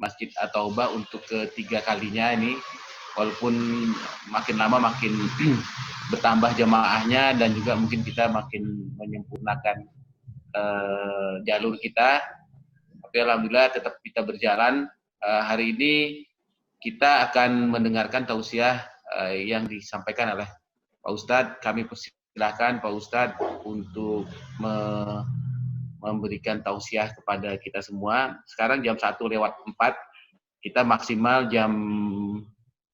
Masjid At-Taubah untuk ketiga kalinya ini, walaupun makin lama makin bertambah jamaahnya dan juga mungkin kita makin menyempurnakan jalur kita, tapi alhamdulillah tetap kita berjalan. Hari ini kita akan mendengarkan tausiah yang disampaikan oleh Pak Ustadz. Kami persilahkan Pak Ustadz untuk memberikan tausiah kepada kita semua. Sekarang jam 1:04, kita maksimal jam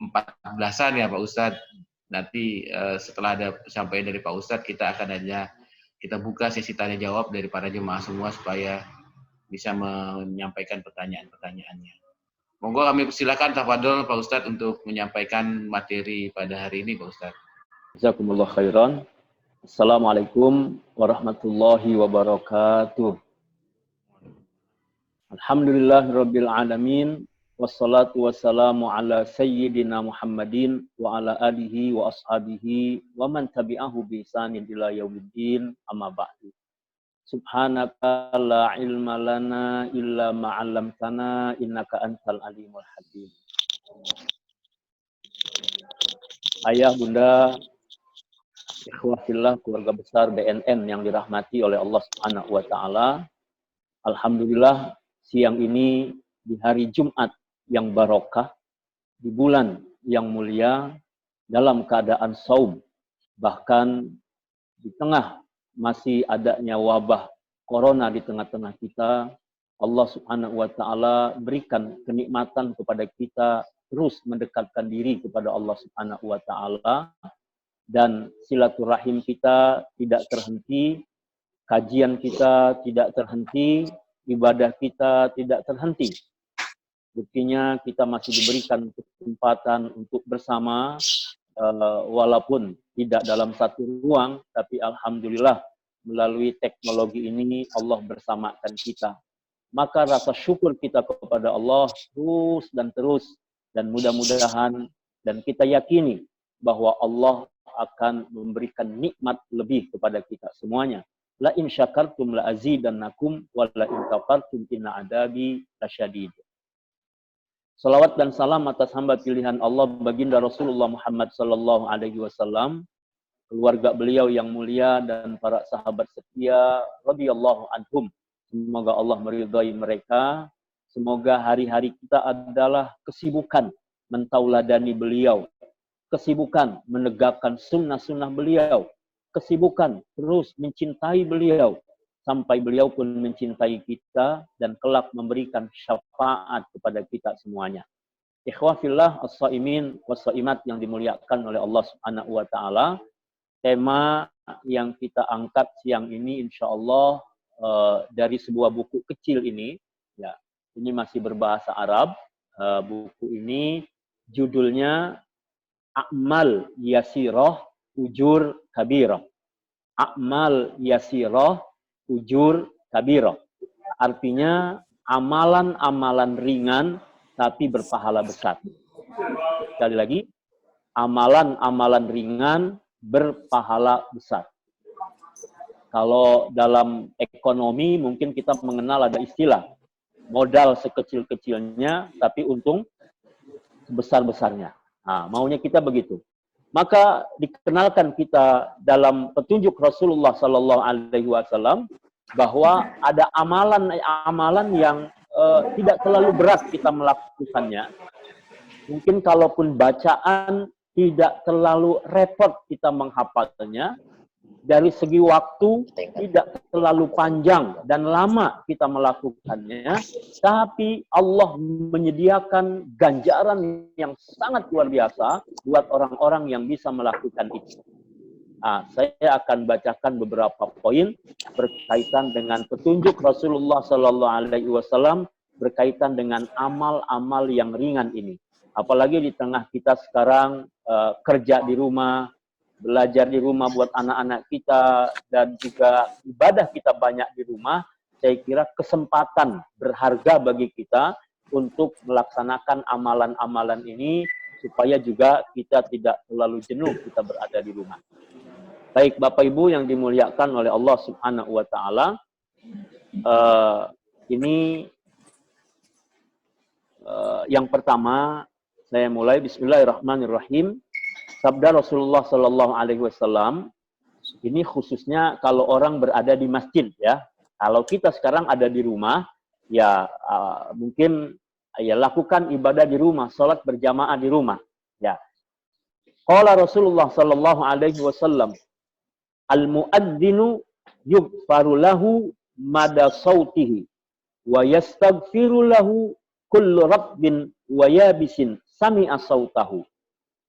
14-an ya Pak Ustadz. Nanti setelah ada penyampaian dari Pak Ustadz, kita buka sesi tanya jawab dari para jemaah semua supaya bisa menyampaikan pertanyaan-pertanyaannya. Monggo kami persilakan tafadhol Pak Ustadz untuk menyampaikan materi pada hari ini Pak Ustadz. Jazakumullah khairan. Assalamualaikum warahmatullahi wabarakatuh. Alhamdulillahirabbil alamin wassalatu wassalamu ala sayyidina Muhammadin wa ala alihi wa ashabihi wa man tabi'ahu bi ihsanin ila yaumiddin, amma ba'du. Subhanaka la ilma lana illa ma 'allamtana innaka antal alimul hakim. Ayah, bunda, ikhwah fillah, keluarga besar BNN yang dirahmati oleh Allah Subhanahu wa taala. Alhamdulillah, siang ini di hari Jumat yang barokah, di bulan yang mulia, dalam keadaan saum, bahkan di tengah masih adanya wabah corona di tengah-tengah kita, Allah Subhanahu wa taala berikan kenikmatan kepada kita terus mendekatkan diri kepada Allah Subhanahu wa taala, dan silaturahim kita tidak terhenti, kajian kita tidak terhenti, ibadah kita tidak terhenti. Buktinya kita masih diberikan kesempatan untuk bersama, walaupun tidak dalam satu ruang, tapi alhamdulillah melalui teknologi ini Allah bersamakan kita. Maka rasa syukur kita kepada Allah terus dan terus, dan mudah-mudahan dan kita yakini bahwa Allah akan memberikan nikmat lebih kepada kita semuanya. La in syakartum la azidannakum wa la in kafartum inna adabi lasyadid. Salawat dan salam atas hamba pilihan Allah baginda Rasulullah Muhammad sallallahu alaihi wasallam, keluarga beliau yang mulia dan para sahabat setia radhiyallahu anhum. Semoga Allah meridhai mereka. Semoga hari-hari kita adalah kesibukan mentauladani beliau, kesibukan menegakkan sunnah-sunnah beliau, kesibukan terus mencintai beliau, sampai beliau pun mencintai kita dan kelak memberikan syafaat kepada kita semuanya. Ikhwah fillah as-shaimin was-shaimat yang dimuliakan oleh Allah Subhanahu wa taala, tema yang kita angkat siang ini insyaallah dari sebuah buku kecil ini, ya. Ini masih berbahasa Arab. Buku ini judulnya A'mal Yasirah Ujur Kabirah. A'mal Yasirah Ujur Kabirah. Artinya amalan-amalan ringan tapi berpahala besar. Sekali lagi, amalan-amalan ringan berpahala besar. Kalau dalam ekonomi mungkin kita mengenal ada istilah modal sekecil-kecilnya tapi untung sebesar-besarnya. Nah, maunya kita begitu. Maka dikenalkan kita dalam petunjuk Rasulullah Sallallahu Alaihi Wasallam bahwa ada amalan-amalan yang tidak terlalu berat kita melakukannya. Mungkin kalaupun bacaan tidak terlalu repot kita menghafalnya. Dari segi waktu tidak terlalu panjang dan lama kita melakukannya, tapi Allah menyediakan ganjaran yang sangat luar biasa buat orang-orang yang bisa melakukan itu. Nah, saya akan bacakan beberapa poin berkaitan dengan petunjuk Rasulullah Sallallahu Alaihi Wasallam berkaitan dengan amal-amal yang ringan ini. Apalagi di tengah kita sekarang kerja di rumah, belajar di rumah buat anak-anak kita, dan juga ibadah kita banyak di rumah, saya kira kesempatan berharga bagi kita untuk melaksanakan amalan-amalan ini, supaya juga kita tidak terlalu jenuh kita berada di rumah. Baik Bapak Ibu yang dimuliakan oleh Allah Subhanahu wa taala, ini Yang pertama, saya mulai Bismillahirrahmanirrahim. Sabda Rasulullah Sallallahu Alaihi Wasallam, ini khususnya kalau orang berada di masjid ya. Kalau kita sekarang ada di rumah, ya mungkin ya lakukan ibadah di rumah, salat berjamaah di rumah. Ya. Qala Rasulullah Sallallahu Alaihi Wasallam, al-muadzinu yughfaru lahu mada sautihi wa yastaghfiru lahu kullu rabbin wa yabisin sami'a sautahu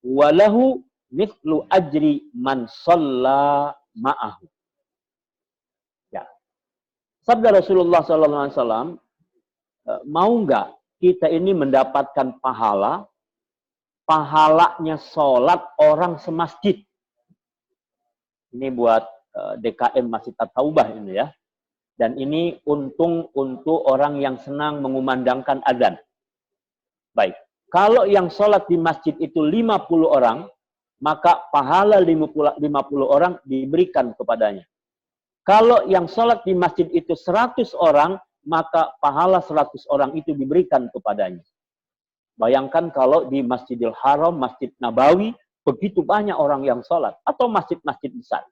wa lahu mithlu ajri man shalla ma'ahu. Ya. Sabda Rasulullah sallallahu alaihi wasallam, mau enggak kita ini mendapatkan pahalanya salat orang semasjid. Ini buat DKM Masjid At-Taubah ini ya. Dan ini untung untuk orang yang senang mengumandangkan azan. Baik. Kalau yang sholat di masjid itu 50 orang, maka pahala 50 orang diberikan kepadanya. Kalau yang sholat di masjid itu 100 orang, maka pahala 100 orang itu diberikan kepadanya. Bayangkan kalau di Masjidil Haram, Masjid Nabawi, begitu banyak orang yang sholat. Atau masjid-masjid besar.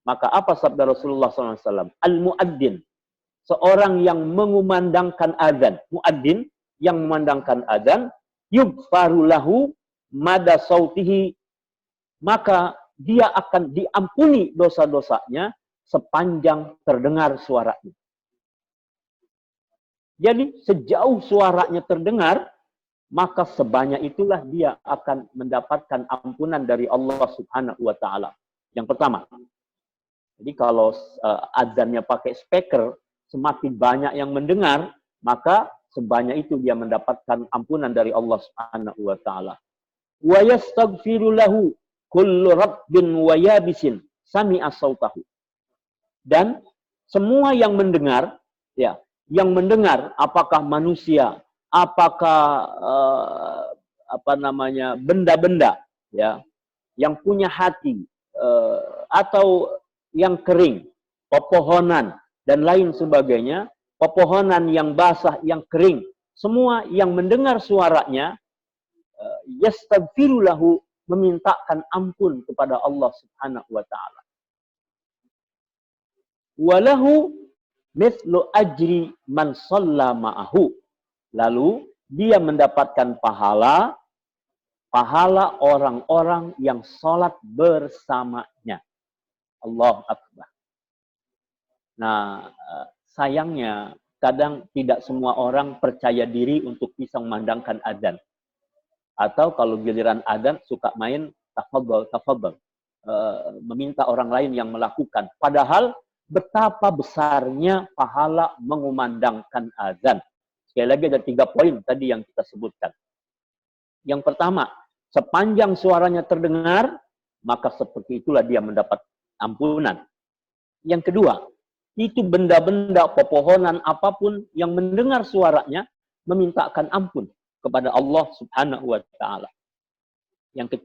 Maka apa sabda Rasulullah SAW? Al-muadzin, seorang yang mengumandangkan azan. Muadzin yang memandangkan azan, yughfaru lahu mada sautihi, maka dia akan diampuni dosa-dosanya sepanjang terdengar suaranya. Jadi sejauh suaranya terdengar, maka sebanyak itulah dia akan mendapatkan ampunan dari Allah Subhanahu wa Ta'ala. Yang pertama. Jadi kalau azannya pakai speaker, semakin banyak yang mendengar, maka sebanyak itu dia mendapatkan ampunan dari Allah Subhanahu wa Ta'ala. Wa yastaghfiru lahu kullu rabbin wa yabisin sami'a sautahu. Dan semua yang mendengar, ya, yang mendengar apakah manusia, apakah benda-benda, ya, yang punya hati atau yang kering, pepohonan dan lain sebagainya, pepohonan yang basah, yang kering, semua yang mendengar suaranya, yastaghfiru lahu, memintakan ampun kepada Allah Subhanahu wa Ta'ala. Walahu mithlu ajri man shalla ma'ahu. Lalu dia mendapatkan pahala orang-orang yang sholat bersamanya. Allahu Akbar. Nah, sayangnya kadang tidak semua orang percaya diri untuk bisa memandangkan adzan. Atau kalau giliran adzan suka main tafadhal, meminta orang lain yang melakukan. Padahal betapa besarnya pahala mengumandangkan adzan. Sekali lagi ada 3 poin tadi yang kita sebutkan. Yang pertama, sepanjang suaranya terdengar, maka seperti itulah dia mendapat ampunan. Yang kedua, itu benda-benda, pepohonan, apapun yang mendengar suaranya, memintakan ampun kepada Allah Subhanahu wa Ta'ala. Yang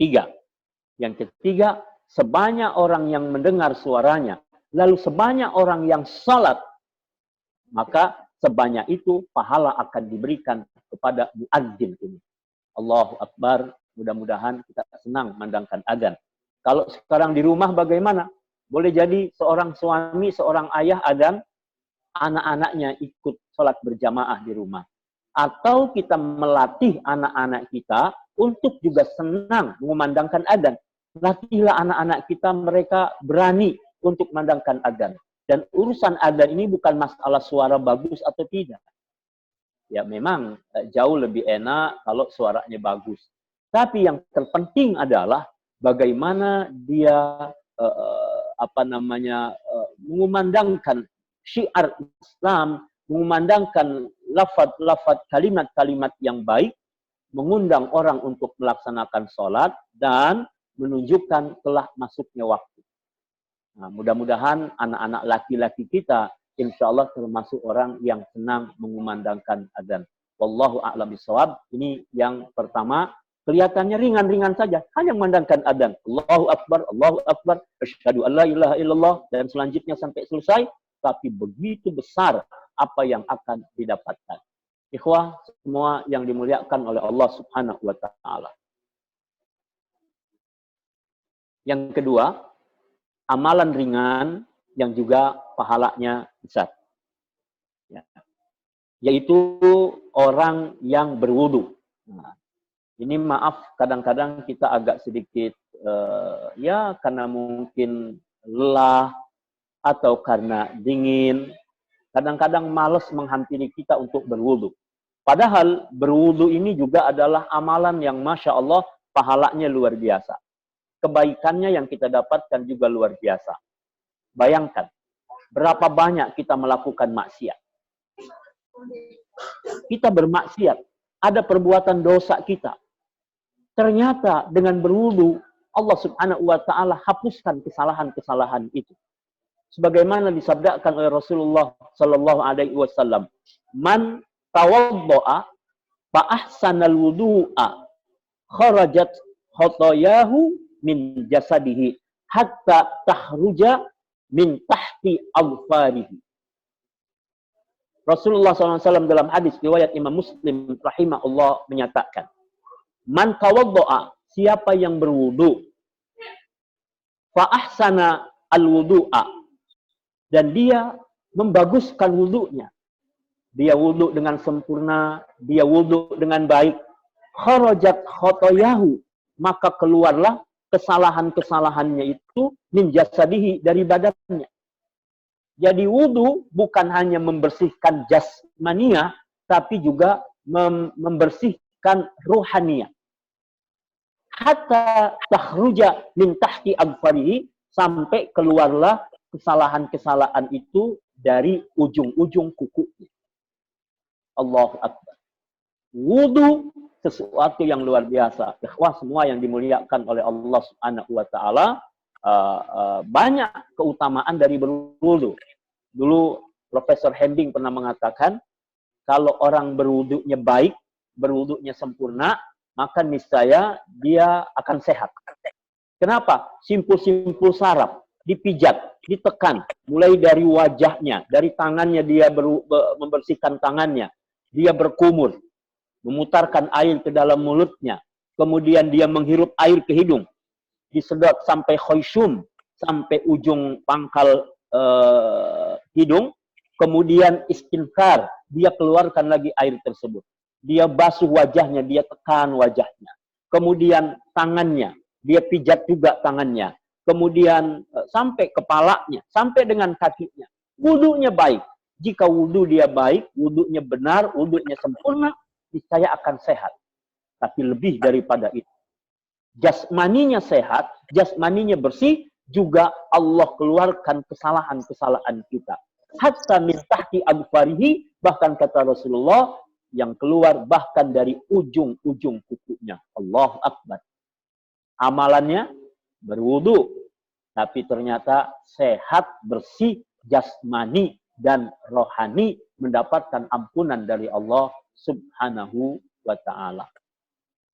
ketiga, sebanyak orang yang mendengar suaranya, lalu sebanyak orang yang salat, maka sebanyak itu pahala akan diberikan kepada muadzin ini. Allahu Akbar, mudah-mudahan kita senang memandangkan adzan. Kalau sekarang di rumah bagaimana? Boleh jadi seorang suami, seorang ayah adzan, anak-anaknya ikut sholat berjamaah di rumah. Atau kita melatih anak-anak kita untuk juga senang mengumandangkan adzan. Latihlah anak-anak kita, mereka berani untuk memandangkan adzan. Dan urusan adzan ini bukan masalah suara bagus atau tidak. Ya memang jauh lebih enak kalau suaranya bagus. Tapi yang terpenting adalah bagaimana dia mengumandangkan syiar Islam, mengumandangkan lafaz-lafaz kalimat-kalimat yang baik, mengundang orang untuk melaksanakan sholat, dan menunjukkan telah masuknya waktu. Nah, mudah-mudahan anak-anak laki-laki kita insya Allah termasuk orang yang senang mengumandangkan adzan. Wallahu a'lam bishawab. Ini yang pertama. Kelihatannya ringan-ringan saja, hanya memandangkan adzan. Allahu Akbar, asyhadu an la ilaha illallah, dan selanjutnya sampai selesai, tapi begitu besar apa yang akan didapatkan. Ikhwah semua yang dimuliakan oleh Allah Subhanahu wa taala. Yang kedua, amalan ringan yang juga pahalanya besar. Ya. Yaitu orang yang berwudu. Nah, ini maaf kadang-kadang kita agak sedikit ya karena mungkin lelah atau karena dingin, kadang-kadang malas menghampiri kita untuk berwudu. Padahal berwudu ini juga adalah amalan yang Masya Allah pahalanya luar biasa. Kebaikannya yang kita dapatkan juga luar biasa. Bayangkan, berapa banyak kita melakukan maksiat. Kita bermaksiat, ada perbuatan dosa kita. Ternyata dengan berwudu, Allah Subhanahu wa taala hapuskan kesalahan-kesalahan itu. Sebagaimana disabdakan oleh Rasulullah sallallahu alaihi wasallam, "Man tawaddo'a fa ahsanal wudu'a kharajat khotoyahu min jasadihi hatta tahruja min tahti adfarihi." Rasulullah SAW dalam hadis riwayat Imam Muslim rahimahullah menyatakan, "Man tawaddo'a," siapa yang berwudu, fa ahsana al-wudu'a, dan dia membaguskan wudunya. Dia wudu dengan sempurna, dia wudu dengan baik. Kharajat khotoyahu, maka keluarlah kesalahan-kesalahannya itu min jasadihi, dari badannya. Jadi wudu bukan hanya membersihkan jasmania, tapi juga membersihkan ruhania. Hatta takhruja min tahti adfarihi, sampai keluarlah kesalahan-kesalahan itu dari ujung-ujung kukunya. Allahu Akbar. Wudu sesuatu yang luar biasa. Ikhwah semua yang dimuliakan oleh Allah Subhanahu wa taala, banyak keutamaan dari berwudu. Dulu Profesor Hembing pernah mengatakan, kalau orang berwudunya baik, berwudunya sempurna, maka niscaya dia akan sehat. Kenapa? Simpul-simpul saraf dipijat, ditekan, mulai dari wajahnya, dari tangannya dia membersihkan tangannya, dia berkumur, memutarkan air ke dalam mulutnya, kemudian dia menghirup air ke hidung, disedot sampai khoisyum, sampai ujung pangkal hidung, kemudian istinfar, dia keluarkan lagi air tersebut. Dia basuh wajahnya, dia tekan wajahnya. Kemudian tangannya, dia pijat juga tangannya. Kemudian sampai kepalanya, sampai dengan kakinya. Wudunya baik. Jika wudu dia baik, wudunya benar, wudunya sempurna, niscaya akan sehat. Tapi lebih daripada itu, jasmaninya sehat, jasmaninya bersih, juga Allah keluarkan kesalahan-kesalahan kita. Hatta min tahti adfarihi, bahkan kata Rasulullah, yang keluar bahkan dari ujung-ujung kukunya. Allahu Akbar. Amalannya berwudu, tapi ternyata sehat, bersih, jasmani dan rohani, mendapatkan ampunan dari Allah Subhanahu wa ta'ala.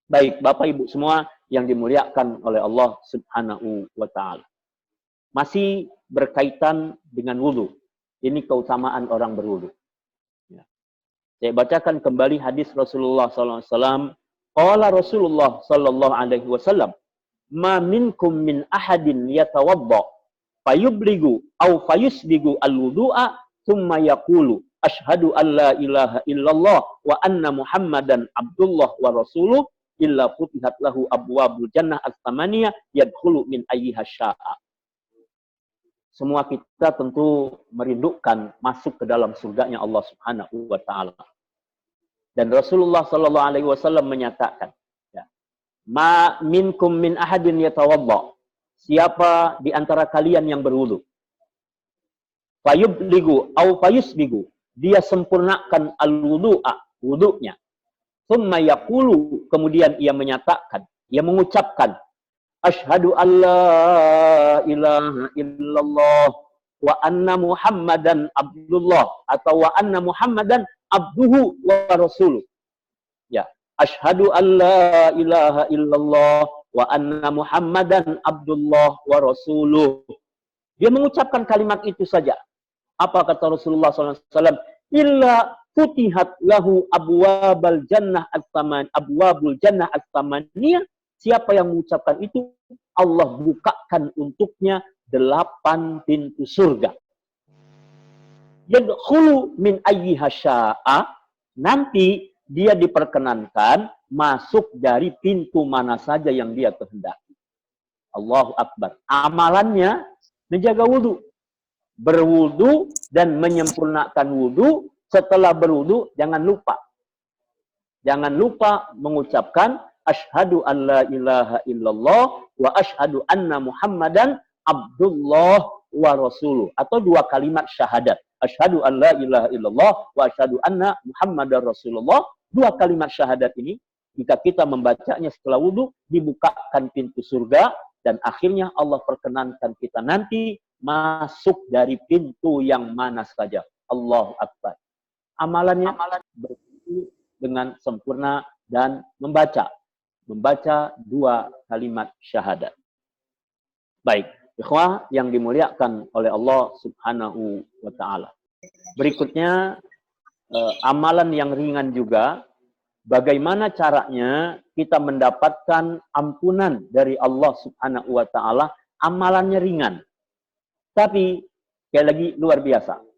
Baik, Bapak Ibu semua yang dimuliakan oleh Allah Subhanahu wa ta'ala. Masih berkaitan dengan wudu. Ini keutamaan orang berwudu. Ya. Saya bacakan kembali hadis Rasulullah SAW. Qala Rasulullah SAW, "Ma minkum min ahadin yatawadda fayubligu au fayusbigu al-wudu'a thumma yaqulu asyhadu an la ilaha illallah wa anna Muhammadan abdullah wa rasuluh illa futihat lahu abwabul jannah as-samaniyah yadkhulu min ayyiha syaa." Semua kita tentu merindukan masuk ke dalam surganya Allah Subhanahu wa taala. Dan Rasulullah sallallahu alaihi wasallam menyatakan, ya, "Ma minkum min ahadin yatawadda." Siapa di antara kalian yang berwudu, fayubligu au fayusbigu, dia sempurnakan al-wudu'a, wudunya. Tsumma yaqulu, kemudian ia menyatakan, ia mengucapkan, asyhadu an la ilaha illallah wa anna Muhammadan abdullah, atau wa anna Muhammadan abduhu wa rasuluh. Ya, asyhadu an la ilaha illallah wa anna Muhammadan abdullah wa rasuluh. Dia mengucapkan kalimat itu saja. Apa kata Rasulullah SAW? Illa futihat lahu abwabul jannah as-samaniyah. Siapa yang mengucapkan itu, Allah bukakan untuknya 8 pintu surga. Yadkhulu min ayyiha syaa, nanti dia diperkenankan masuk dari pintu mana saja yang dia kehendaki. Allahu Akbar. Amalannya menjaga wudu, berwudu dan menyempurnakan wudu. Setelah berwudu jangan lupa mengucapkan asyhadu an la ilaha illallah wa asyhadu anna muhammadan abdullah wa rasuluh, atau 2 kalimat syahadat. Asyhadu an la ilaha illallah wa asyhadu anna muhammadar rasulullah. 2 kalimat syahadat ini jika kita membacanya setelah wudu, dibukakan pintu surga, dan akhirnya Allah perkenankan kita nanti masuk dari pintu yang mana saja. Allahu Akbar. Amalannya berwudu dengan sempurna dan membaca 2 kalimat syahadat. Baik, ikhwah yang dimuliakan oleh Allah Subhanahu wa taala. Berikutnya amalan yang ringan juga, bagaimana caranya kita mendapatkan ampunan dari Allah Subhanahu wa taala. Amalannya ringan, tapi sekali lagi luar biasa.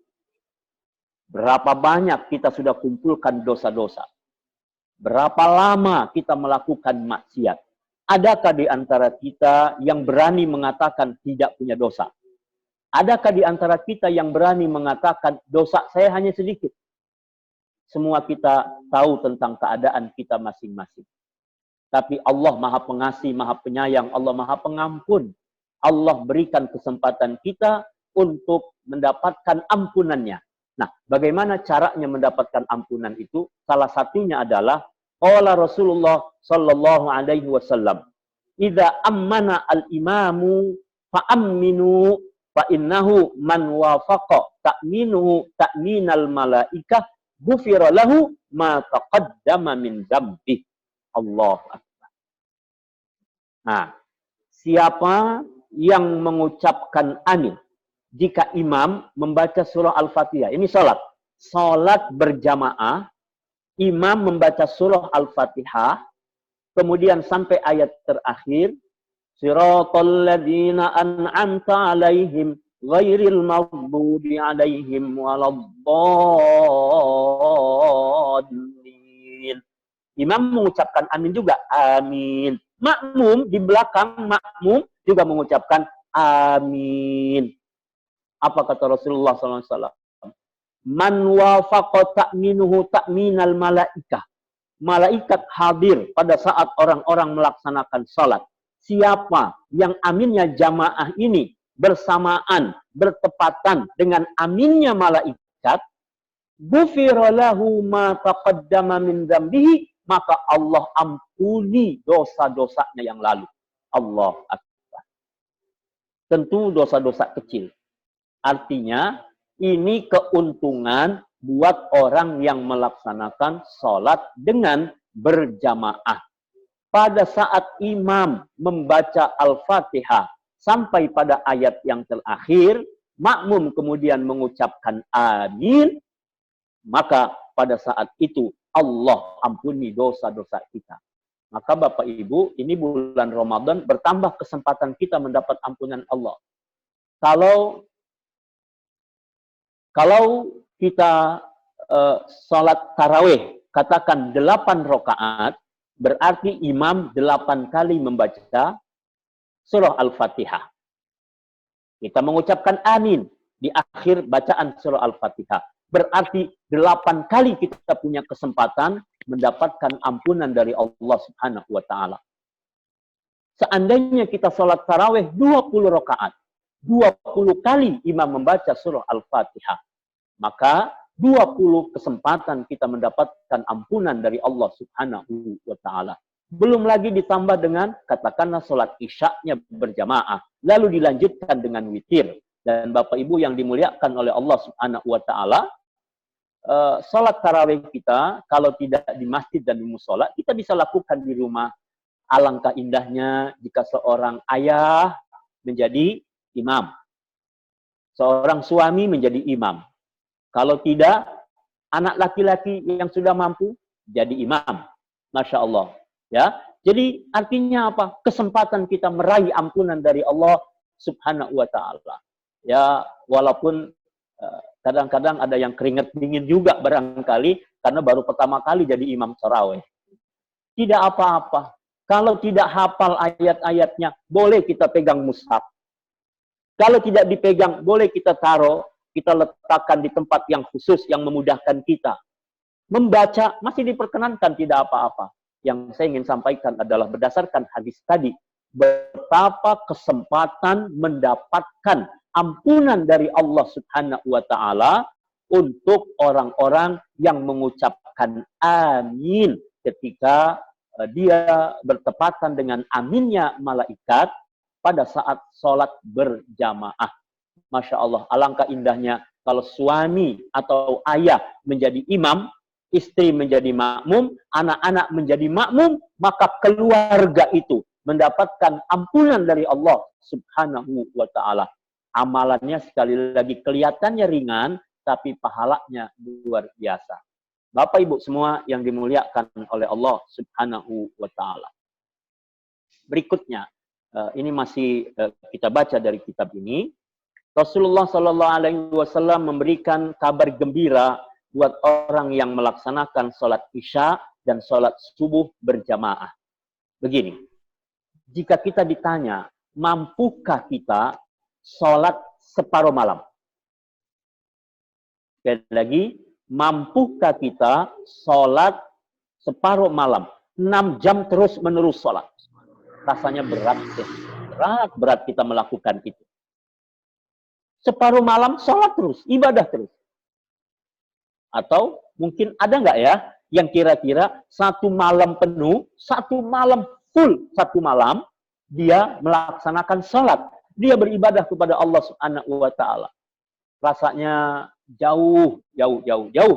Berapa banyak kita sudah kumpulkan dosa-dosa? Berapa lama kita melakukan maksiat? Adakah di antara kita yang berani mengatakan tidak punya dosa? Adakah di antara kita yang berani mengatakan dosa saya hanya sedikit? Semua kita tahu tentang keadaan kita masing-masing. Tapi Allah Maha Pengasih, Maha Penyayang, Allah Maha Pengampun. Allah berikan kesempatan kita untuk mendapatkan ampunannya. Nah, bagaimana caranya mendapatkan ampunan itu? Salah satunya adalah qala Rasulullah sallallahu alaihi wasallam, "Idza ammana al-imamu fa'amminu fa innahu man wafaqa ta'minuhu ta'minal malaikah ghufira lahu ma taqaddama min dzambi." Allah Akbar. Nah, siapa yang mengucapkan amin jika imam membaca surah Al-Fatihah? Ini salat berjamaah, imam membaca surah Al-Fatihah, kemudian sampai ayat terakhir, siratal ladzina an'amta 'alaihim ghairil maghdubi 'alaihim waladdallin. Imam mengucapkan amin juga, amin. Makmum di belakang, makmum juga mengucapkan amin. Apa kata Rasulullah SAW? Man wafaqa ta'minuhu ta'minal malaikah. Malaikat hadir pada saat orang-orang melaksanakan salat. Siapa yang aminnya jamaah ini bersamaan, bertepatan dengan aminnya malaikat, ghufira lahu ma taqaddama min dzambihi, maka Allah ampuni dosa-dosanya yang lalu. Allah Akbar. Tentu dosa-dosa kecil. Artinya, ini keuntungan buat orang yang melaksanakan sholat dengan berjamaah. Pada saat imam membaca Al-Fatihah sampai pada ayat yang terakhir, makmum kemudian mengucapkan amin, maka pada saat itu Allah ampuni dosa-dosa kita. Maka Bapak Ibu, ini bulan Ramadan, bertambah kesempatan kita mendapat ampunan Allah. Kalau kita sholat tarawih, katakan 8 rakaat, berarti imam 8 kali membaca surah Al-Fatihah. Kita mengucapkan amin di akhir bacaan surah Al-Fatihah. Berarti 8 kali kita punya kesempatan mendapatkan ampunan dari Allah Subhanahu wa taala. Seandainya kita sholat tarawih 20 rakaat, 20 kali imam membaca surah Al-Fatihah, maka 20 kesempatan kita mendapatkan ampunan dari Allah Subhanahu wa taala. Belum lagi ditambah dengan katakanlah sholat isyaknya berjamaah, lalu dilanjutkan dengan witir. Dan Bapak Ibu yang dimuliakan oleh Allah Subhanahu wa taala, sholat tarawih kita kalau tidak di masjid dan di mushola, kita bisa lakukan di rumah. Alangkah indahnya jika seorang ayah menjadi imam, seorang suami menjadi imam. Kalau tidak, anak laki-laki yang sudah mampu jadi imam. Masya Allah. Ya, jadi artinya apa? Kesempatan kita meraih ampunan dari Allah Subhanahu wa Ta'ala. Ya, walaupun kadang-kadang ada yang keringat dingin juga barangkali karena baru pertama kali jadi imam tarawih. Tidak apa-apa. Kalau tidak hafal ayat-ayatnya, boleh kita pegang mushaf. Kalau tidak dipegang, boleh kita taruh, kita letakkan di tempat yang khusus yang memudahkan kita. Membaca masih diperkenankan, tidak apa-apa. Yang saya ingin sampaikan adalah berdasarkan hadis tadi, betapa kesempatan mendapatkan ampunan dari Allah Subhanahu wa Ta'ala untuk orang-orang yang mengucapkan amin ketika dia bertepatan dengan aminnya malaikat pada saat sholat berjamaah. Masya Allah, alangkah indahnya kalau suami atau ayah menjadi imam, istri menjadi makmum, anak-anak menjadi makmum, maka keluarga itu mendapatkan ampunan dari Allah Subhanahu wa Ta'ala. Amalannya sekali lagi kelihatannya ringan, tapi pahalanya luar biasa. Bapak Ibu semua yang dimuliakan oleh Allah Subhanahu wa Ta'ala. Berikutnya, ini masih kita baca dari kitab ini. Rasulullah Shallallahu Alaihi Wasallam memberikan kabar gembira buat orang yang melaksanakan sholat isya dan sholat subuh berjamaah. Begini, jika kita ditanya, mampukah kita sholat separuh malam? Sekali lagi, mampukah kita sholat separuh malam? 6 jam terus menerus sholat. Rasanya berat, berat kita melakukan itu. Separuh malam sholat terus, ibadah terus. Atau mungkin ada nggak ya yang kira-kira 1 malam penuh, 1 malam full, 1 malam dia melaksanakan sholat, dia beribadah kepada Allah Subhanahu wa Ta'ala. Rasanya jauh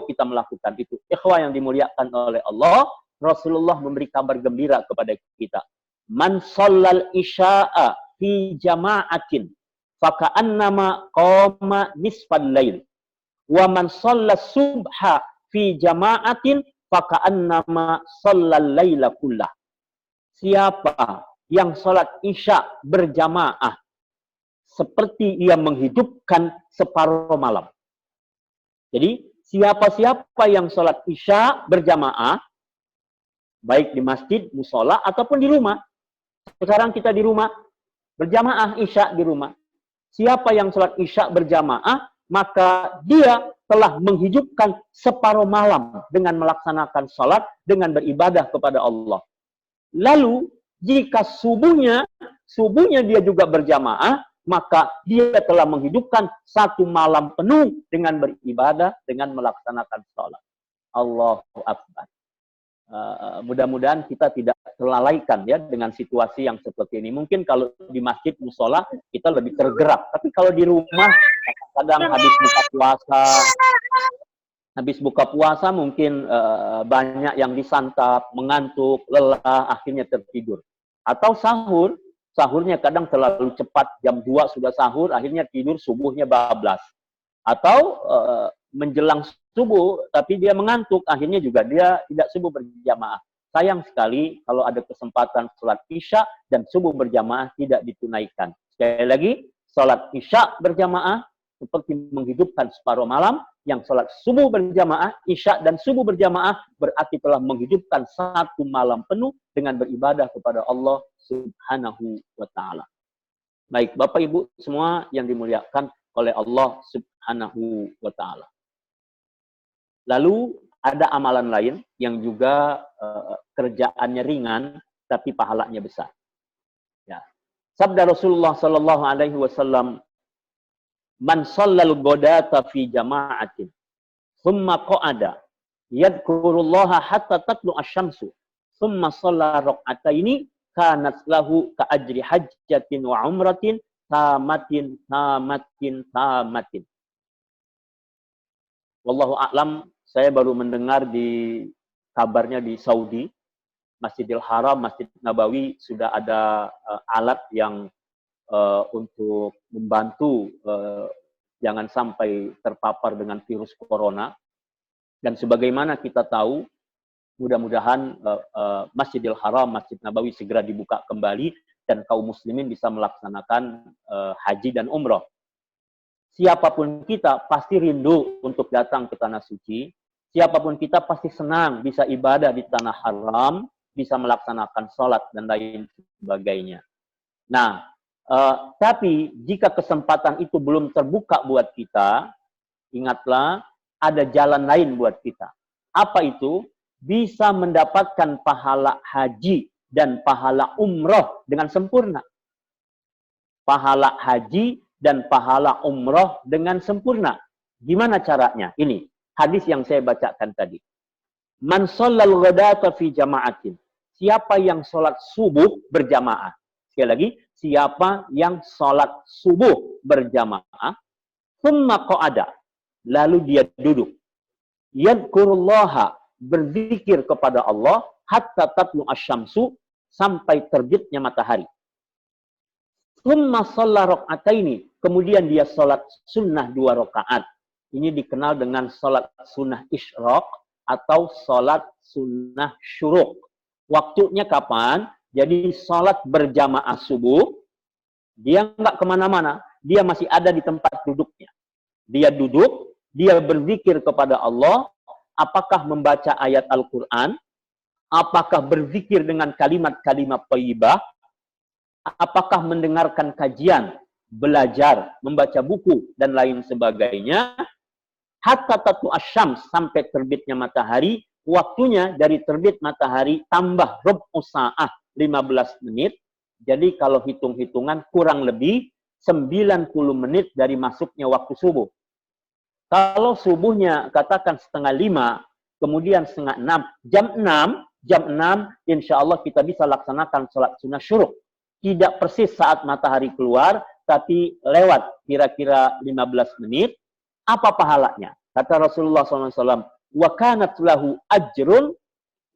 kita melakukan itu. Ikhwah yang dimuliakan oleh Allah, Rasulullah memberi kabar gembira kepada kita. Man shallal isya'a fi jama'atin faka'annama qama nisfal lail. Wa man shallas subha fi jama'atin faka'annama shallal laila kullah. Siapa yang salat isya berjamaah seperti ia menghidupkan separuh malam. Jadi siapa-siapa yang salat isya berjamaah baik di masjid, musola ataupun di rumah. Sekarang kita di rumah, berjamaah isya di rumah. Siapa yang sholat isya berjamaah, maka dia telah menghidupkan separuh malam dengan melaksanakan sholat, dengan beribadah kepada Allah. Lalu, jika subuhnya dia juga berjamaah, maka dia telah menghidupkan 1 malam penuh dengan beribadah, dengan melaksanakan sholat. Allahu Akbar. Mudah-mudahan kita tidak terlalaikan ya dengan situasi yang seperti ini. Mungkin kalau di masjid musola kita lebih tergerak, tapi kalau di rumah kadang habis buka puasa mungkin banyak yang disantap, mengantuk, lelah, akhirnya tertidur. Atau sahurnya kadang terlalu cepat, jam 2 sudah sahur, akhirnya tidur subuhnya bablas. Atau menjelang subuh, tapi dia mengantuk, akhirnya juga dia tidak subuh berjamaah. Sayang sekali kalau ada kesempatan sholat isya dan subuh berjamaah tidak ditunaikan. Sekali lagi, sholat isya berjamaah seperti menghidupkan separuh malam, yang sholat subuh berjamaah, isya dan subuh berjamaah berarti telah menghidupkan 1 malam penuh dengan beribadah kepada Allah Subhanahu wa Ta'ala. Baik, Bapak Ibu semua yang dimuliakan oleh Allah Subhanahu wa Ta'ala. Lalu ada amalan lain yang juga kerjaannya ringan tapi pahalanya besar. Ya. Sabda Rasulullah sallallahu alaihi wasallam, "Man shallal ghadata fi jama'atin, thumma qa'ada, yadhkurullaha hatta tatlu asy-syamsu, thumma shalla rak'ataini, kanat lahu ka ajri hajjatin wa umratin tamatin." Wallahu a'lam. Saya baru mendengar di kabarnya di Saudi, Masjidil Haram, Masjid Nabawi sudah ada alat yang untuk membantu jangan sampai terpapar dengan virus corona. Dan sebagaimana kita tahu, mudah-mudahan Masjidil Haram, Masjid Nabawi segera dibuka kembali dan kaum muslimin bisa melaksanakan haji dan umroh. Siapapun kita pasti rindu untuk datang ke tanah suci. Siapapun kita pasti senang bisa ibadah di tanah haram, bisa melaksanakan sholat dan lain sebagainya. Nah, tapi jika kesempatan itu belum terbuka buat kita, ingatlah ada jalan lain buat kita. Apa itu? Bisa mendapatkan pahala haji dan pahala umroh dengan sempurna. Pahala haji dan pahala umroh dengan sempurna. Gimana caranya? Ini hadis yang saya bacakan tadi. Man shallal ghadata fi jama'atin. Siapa yang sholat subuh berjamaah. Sekali lagi, siapa yang sholat subuh berjamaah, thumma qa'ada, lalu dia duduk. Yadkurullaha, berzikir kepada Allah, hatta tatlu asyamsu, sampai terbitnya matahari. Thumma shalla raka'ataini, kemudian dia sholat sunnah 2 rakaat. Ini dikenal dengan sholat sunnah isyraq atau sholat sunnah syuruk. Waktunya kapan? Jadi sholat berjamaah subuh, dia nggak kemana-mana, dia masih ada di tempat duduknya. Dia duduk, dia berzikir kepada Allah, apakah membaca ayat Al-Quran, apakah berzikir dengan kalimat-kalimat thayyibah, apakah mendengarkan kajian, belajar, membaca buku, dan lain sebagainya, hatta tatu asyams, sampai terbitnya matahari. Waktunya dari terbit matahari tambah rubu sa'ah, 15 menit. Jadi kalau hitung-hitungan kurang lebih 90 menit dari masuknya waktu subuh. Kalau subuhnya katakan 4:30, kemudian 5:30, jam 6, insya Allah kita bisa laksanakan sholat sunnah syuruk. Tidak persis saat matahari keluar, tapi lewat kira-kira 15 menit. Apa pahalanya? Kata Rasulullah SAW, wa kanat lahu ajrun,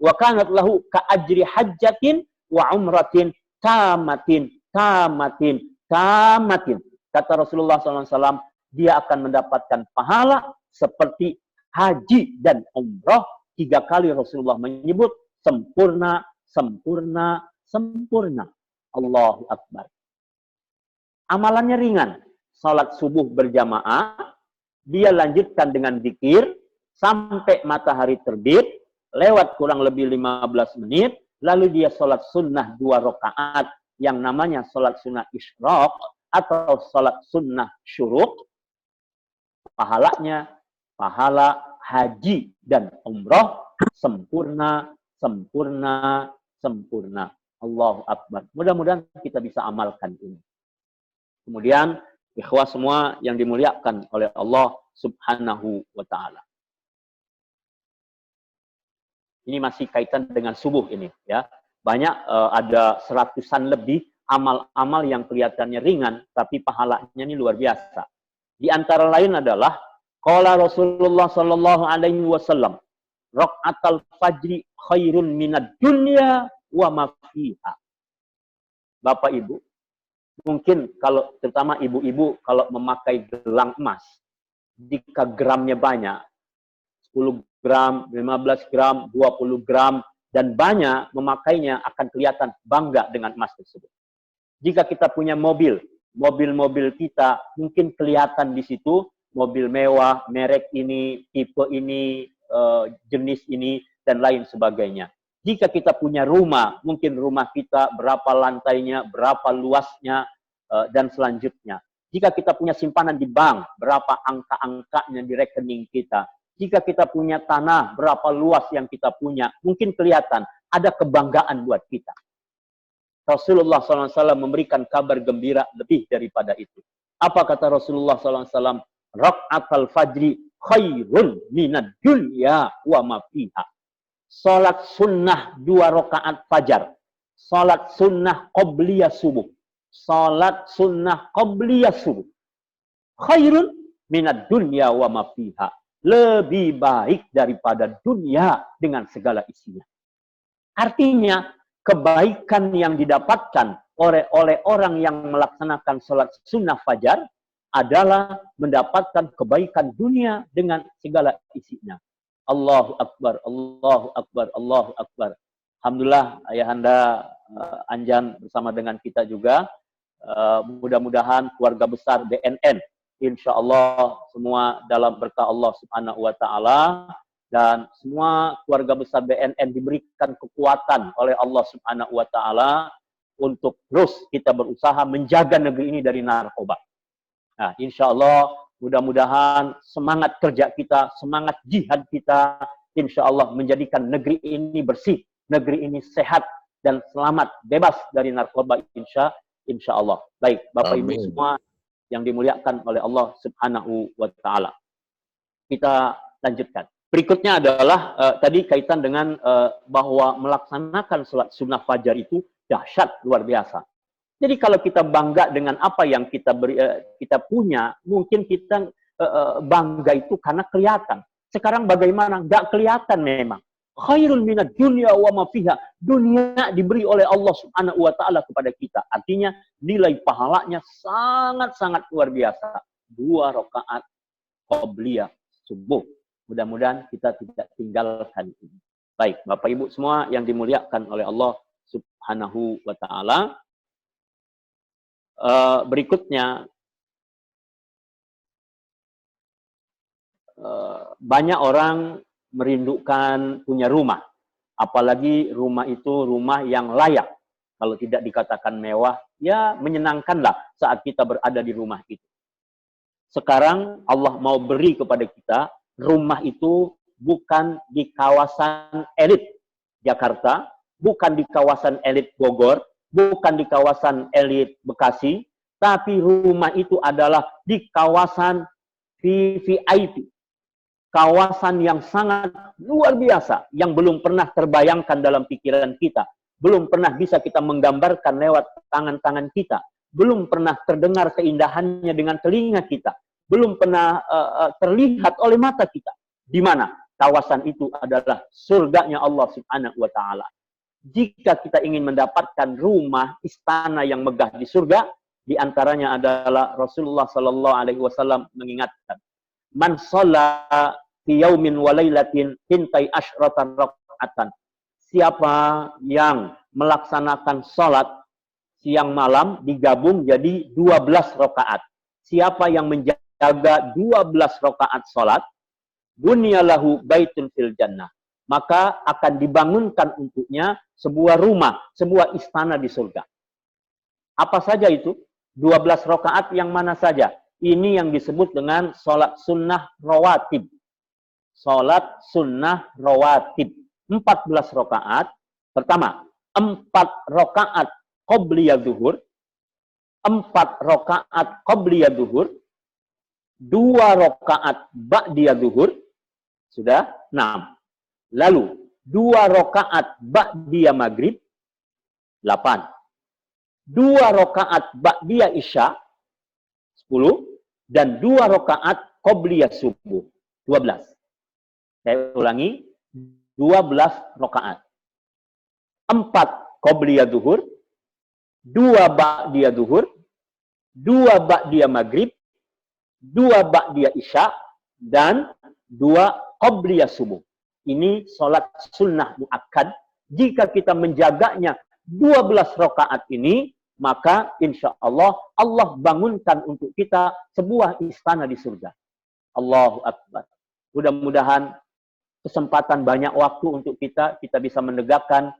wa kanat lahu ka ajri hajjatin wa umratin tamatin. Kata Rasulullah SAW, dia akan mendapatkan pahala seperti haji dan umrah. 3 kali Rasulullah menyebut sempurna, sempurna, sempurna. Allahu Akbar. Amalannya ringan. Salat subuh berjamaah, dia lanjutkan dengan zikir sampai matahari terbit, lewat kurang lebih 15 menit, lalu dia sholat sunnah 2 rakaat yang namanya sholat sunnah isyraq atau sholat sunnah syuruk. Pahalanya, pahala haji dan umroh sempurna, sempurna, sempurna. Allahu Akbar. Mudah-mudahan kita bisa amalkan ini. Kemudian, ikhwah semua yang dimuliakan oleh Allah Subhanahu wa Ta'ala. Ini masih kaitan dengan subuh ini, ya. Banyak ada 100-an lebih amal-amal yang kelihatannya ringan, tapi pahalanya ini luar biasa. Di antara lain adalah qala Rasulullah sallallahu alaihi wasallam, raka'atul fajri khairun minad dunya wa ma fiha. Bapak Ibu, mungkin kalau terutama ibu-ibu kalau memakai gelang emas, jika gramnya banyak, 10 gram, 15 gram, 20 gram, dan banyak memakainya akan kelihatan bangga dengan emas tersebut. Jika kita punya mobil, mobil-mobil kita mungkin kelihatan di situ, mobil mewah, merek ini, tipe ini, jenis ini, dan lain sebagainya. Jika kita punya rumah, mungkin rumah kita berapa lantainya, berapa luasnya, dan selanjutnya. Jika kita punya simpanan di bank, berapa angka-angkanya di rekening kita. Jika kita punya tanah, berapa luas yang kita punya, mungkin kelihatan ada kebanggaan buat kita. Rasulullah SAW memberikan kabar gembira lebih daripada itu. Apa kata Rasulullah SAW? Raka'atul fajri khairun minad dunya wa ma fiha. Salat sunnah 2 rakaat fajar. Salat sunnah qabliyah subuh. Salat sunnah qabliyah subuh. Khairun minad dunya wa ma fiha. Lebih baik daripada dunia dengan segala isinya. Artinya, kebaikan yang didapatkan oleh orang yang melaksanakan sholat sunnah fajar adalah mendapatkan kebaikan dunia dengan segala isinya. Allahu Akbar, Allahu Akbar, Allahu Akbar. Alhamdulillah Ayahanda Anjan bersama dengan kita juga. Mudah-mudahan keluarga besar BNN, insya Allah semua dalam berkah Allah Subhanahu Wa Taala, dan semua keluarga besar BNN diberikan kekuatan oleh Allah Subhanahu Wa Taala untuk terus kita berusaha menjaga negeri ini dari narkoba. Nah, insya Allah mudah-mudahan semangat kerja kita, semangat jihad kita, insya Allah menjadikan negeri ini bersih, negeri ini sehat dan selamat, bebas dari narkoba, insya Allah. Baik, Bapak Ibu semua yang dimuliakan oleh Allah Subhanahu Wa Taala. Kita lanjutkan. Berikutnya adalah tadi kaitan dengan bahwa melaksanakan sholat sunnah fajar itu dahsyat, luar biasa. Jadi kalau kita bangga dengan apa yang kita punya, mungkin kita bangga itu karena kelihatan. Sekarang bagaimana? Nggak kelihatan memang. Khairun minad dunya wa ma fiha. Dunia diberi oleh Allah Subhanahu wa taala kepada kita. Artinya nilai pahalanya sangat-sangat luar biasa. 2 rakaat qabliyah subuh. Mudah-mudahan kita tidak tinggalkan ini. Baik, Bapak Ibu semua yang dimuliakan oleh Allah Subhanahu wa taala. Berikutnya banyak orang merindukan punya rumah, apalagi rumah itu rumah yang layak. Kalau tidak dikatakan mewah, ya menyenangkanlah saat kita berada di rumah itu. Sekarang Allah mau beri kepada kita rumah itu bukan di kawasan elit Jakarta, bukan di kawasan elit Bogor, bukan di kawasan elit Bekasi, tapi rumah itu adalah di kawasan VVIP. Kawasan yang sangat luar biasa, yang belum pernah terbayangkan dalam pikiran kita, belum pernah bisa kita menggambarkan lewat tangan-tangan kita, belum pernah terdengar keindahannya dengan telinga kita, belum pernah terlihat oleh mata kita. Di mana kawasan itu adalah surganya Allah Subhanahu wa taala. Jika kita ingin mendapatkan rumah istana yang megah di surga, di antaranya adalah Rasulullah sallallahu alaihi wasallam mengingatkan, man shalla fi yaumin wa lailatin hintai asyratan rakaatan. Siapa yang melaksanakan salat siang malam digabung jadi 12 rakaat. Siapa yang menjaga 12 rakaat salat, bunyalahu baitun fil jannah. Maka akan dibangunkan untuknya sebuah rumah, sebuah istana di surga. Apa saja itu? 12 rakaat yang mana saja? Ini yang disebut dengan sholat sunnah rawatib. Sholat sunnah rawatib. 14 rakaat. Pertama, 4 rakaat qobliyah zuhur. 4 rakaat qobliyah zuhur. 2 rakaat ba'diyah zuhur. Sudah 6. Lalu 2 rakaat ba'diyah maghrib. 8. 2 rakaat ba'diyah isya. 10. Dan 2 rakaat qobliyah subuh. 12. Saya ulangi, 12 rakaat. 4 qobliyah zuhur, 2 ba'diyah zuhur, 2 ba'diyah maghrib, 2 ba'diyah isya, dan 2 qobliyah subuh. Ini sholat sunnah muakkad. Jika kita menjaganya 12 rakaat ini, maka insya Allah, Allah bangunkan untuk kita sebuah istana di surga. Allahu Akbar. Mudah-mudahan kesempatan banyak waktu untuk kita bisa menegakkan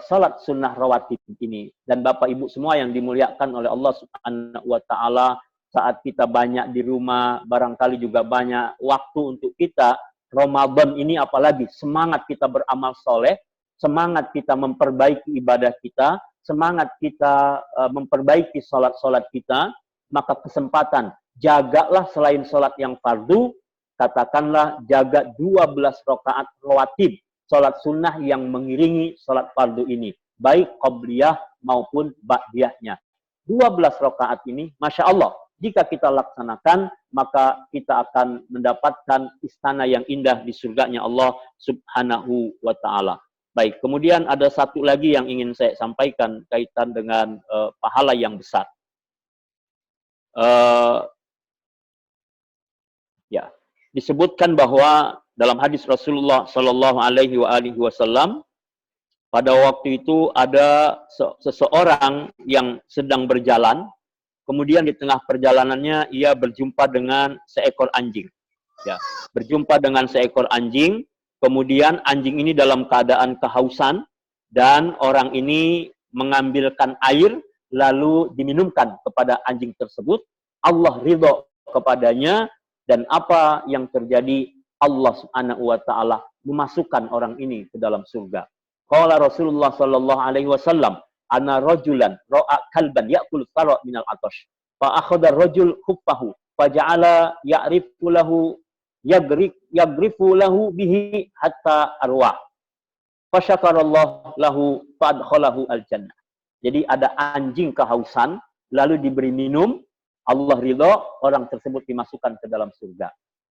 salat sunnah rawatib ini. Dan Bapak Ibu semua yang dimuliakan oleh Allah Subhanahu wa taala, saat kita banyak di rumah, barangkali juga banyak waktu untuk kita, Ramadan ini apalagi semangat kita beramal soleh, semangat kita memperbaiki ibadah kita, semangat kita memperbaiki salat-salat kita, maka kesempatan jagalah selain salat yang fardu, katakanlah jaga 12 rakaat rawatib, salat sunnah yang mengiringi salat fardu ini, baik qabliyah maupun ba'diyahnya. 12 rakaat ini, Masya Allah, jika kita laksanakan, maka kita akan mendapatkan istana yang indah di surganya Allah Subhanahu wa ta'ala. Baik, kemudian ada satu lagi yang ingin saya sampaikan kaitan dengan pahala yang besar. Ya, disebutkan bahwa dalam hadis Rasulullah Shallallahu Alaihi Wasallam, pada waktu itu ada seseorang yang sedang berjalan, kemudian di tengah perjalanannya ia berjumpa dengan seekor anjing. Ya, berjumpa dengan seekor anjing, kemudian anjing ini dalam keadaan kehausan dan orang ini mengambilkan air lalu diminumkan kepada anjing tersebut. Allah ridho kepadanya dan apa yang terjadi, Allah Subhanahu wa taala memasukkan orang ini ke dalam surga. Qala Rasulullah sallallahu alaihi wasallam, "Ana rajulan ra'a kalban ya'kul thara minal atash. Fa akhadha ar-rajul khuffahu fa ja'ala ya'rifu lahu yagrifu lahu bihi hatta arwah. Fa syakarallahu lahu fa adkhalahu al-jannah." Jadi ada anjing kehausan lalu diberi minum, Allah ridho, orang tersebut dimasukkan ke dalam surga.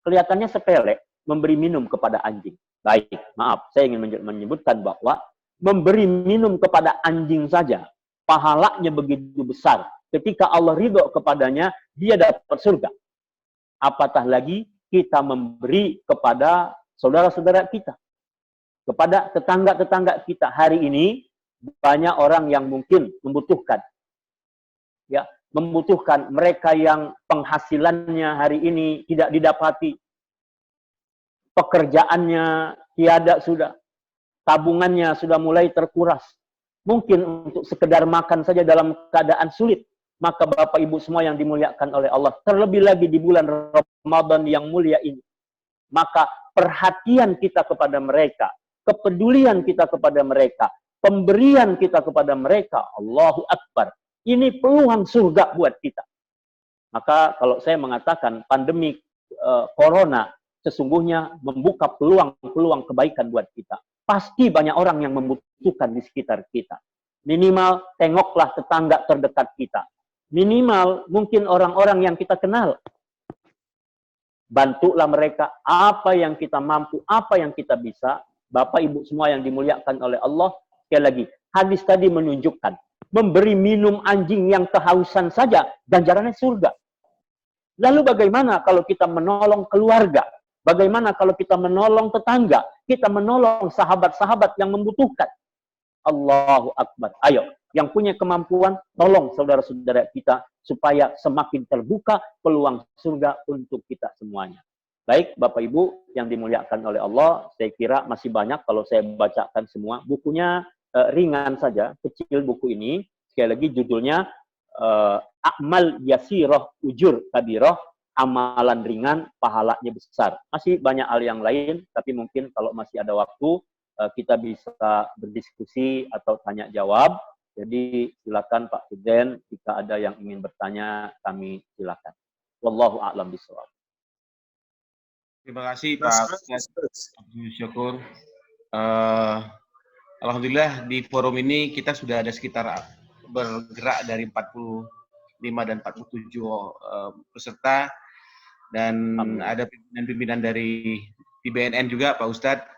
Kelihatannya sepele memberi minum kepada anjing. Baik, maaf, saya ingin menyebutkan bahwa memberi minum kepada anjing saja, pahalanya begitu besar. Ketika Allah ridho kepadanya, dia dapat surga. Apatah lagi kita memberi kepada saudara-saudara kita, kepada tetangga-tetangga kita. Hari ini banyak orang yang mungkin membutuhkan. Ya, membutuhkan, mereka yang penghasilannya hari ini tidak didapati, pekerjaannya tiada sudah, tabungannya sudah mulai terkuras. Mungkin untuk sekedar makan saja dalam keadaan sulit. Maka Bapak Ibu semua yang dimuliakan oleh Allah, terlebih lagi di bulan Ramadan yang mulia ini, maka perhatian kita kepada mereka, kepedulian kita kepada mereka, pemberian kita kepada mereka, Allahu Akbar. Ini peluang surga buat kita. Maka kalau saya mengatakan pandemi corona sesungguhnya membuka peluang-peluang kebaikan buat kita. Pasti banyak orang yang membutuhkan di sekitar kita. Minimal tengoklah tetangga terdekat kita. Minimal mungkin orang-orang yang kita kenal. Bantulah mereka apa yang kita mampu, apa yang kita bisa. Bapak Ibu semua yang dimuliakan oleh Allah, sekali lagi, hadis tadi menunjukkan memberi minum anjing yang kehausan saja ganjarannya surga. Lalu bagaimana kalau kita menolong keluarga? Bagaimana kalau kita menolong tetangga? Kita menolong sahabat-sahabat yang membutuhkan. Allahu Akbar. Ayo, yang punya kemampuan, tolong saudara-saudara kita supaya semakin terbuka peluang surga untuk kita semuanya. Baik, Bapak Ibu yang dimuliakan oleh Allah, saya kira masih banyak kalau saya bacakan semua. Bukunya ringan saja, kecil buku ini. Sekali lagi judulnya A'mal Yasiroh Ujur Kabiroh, amalan ringan, pahalanya besar. Masih banyak hal yang lain, tapi mungkin kalau masih ada waktu, kita bisa berdiskusi atau tanya jawab. Jadi silakan Pak Suden, jika ada yang ingin bertanya, kami silakan. Wallahu a'lam bishawab. Terima kasih Pak Abdul Syukur. Alhamdulillah di forum ini kita sudah ada sekitar bergerak dari 45 dan 47 peserta, dan ada pimpinan-pimpinan dari BNN juga Pak Ustadz,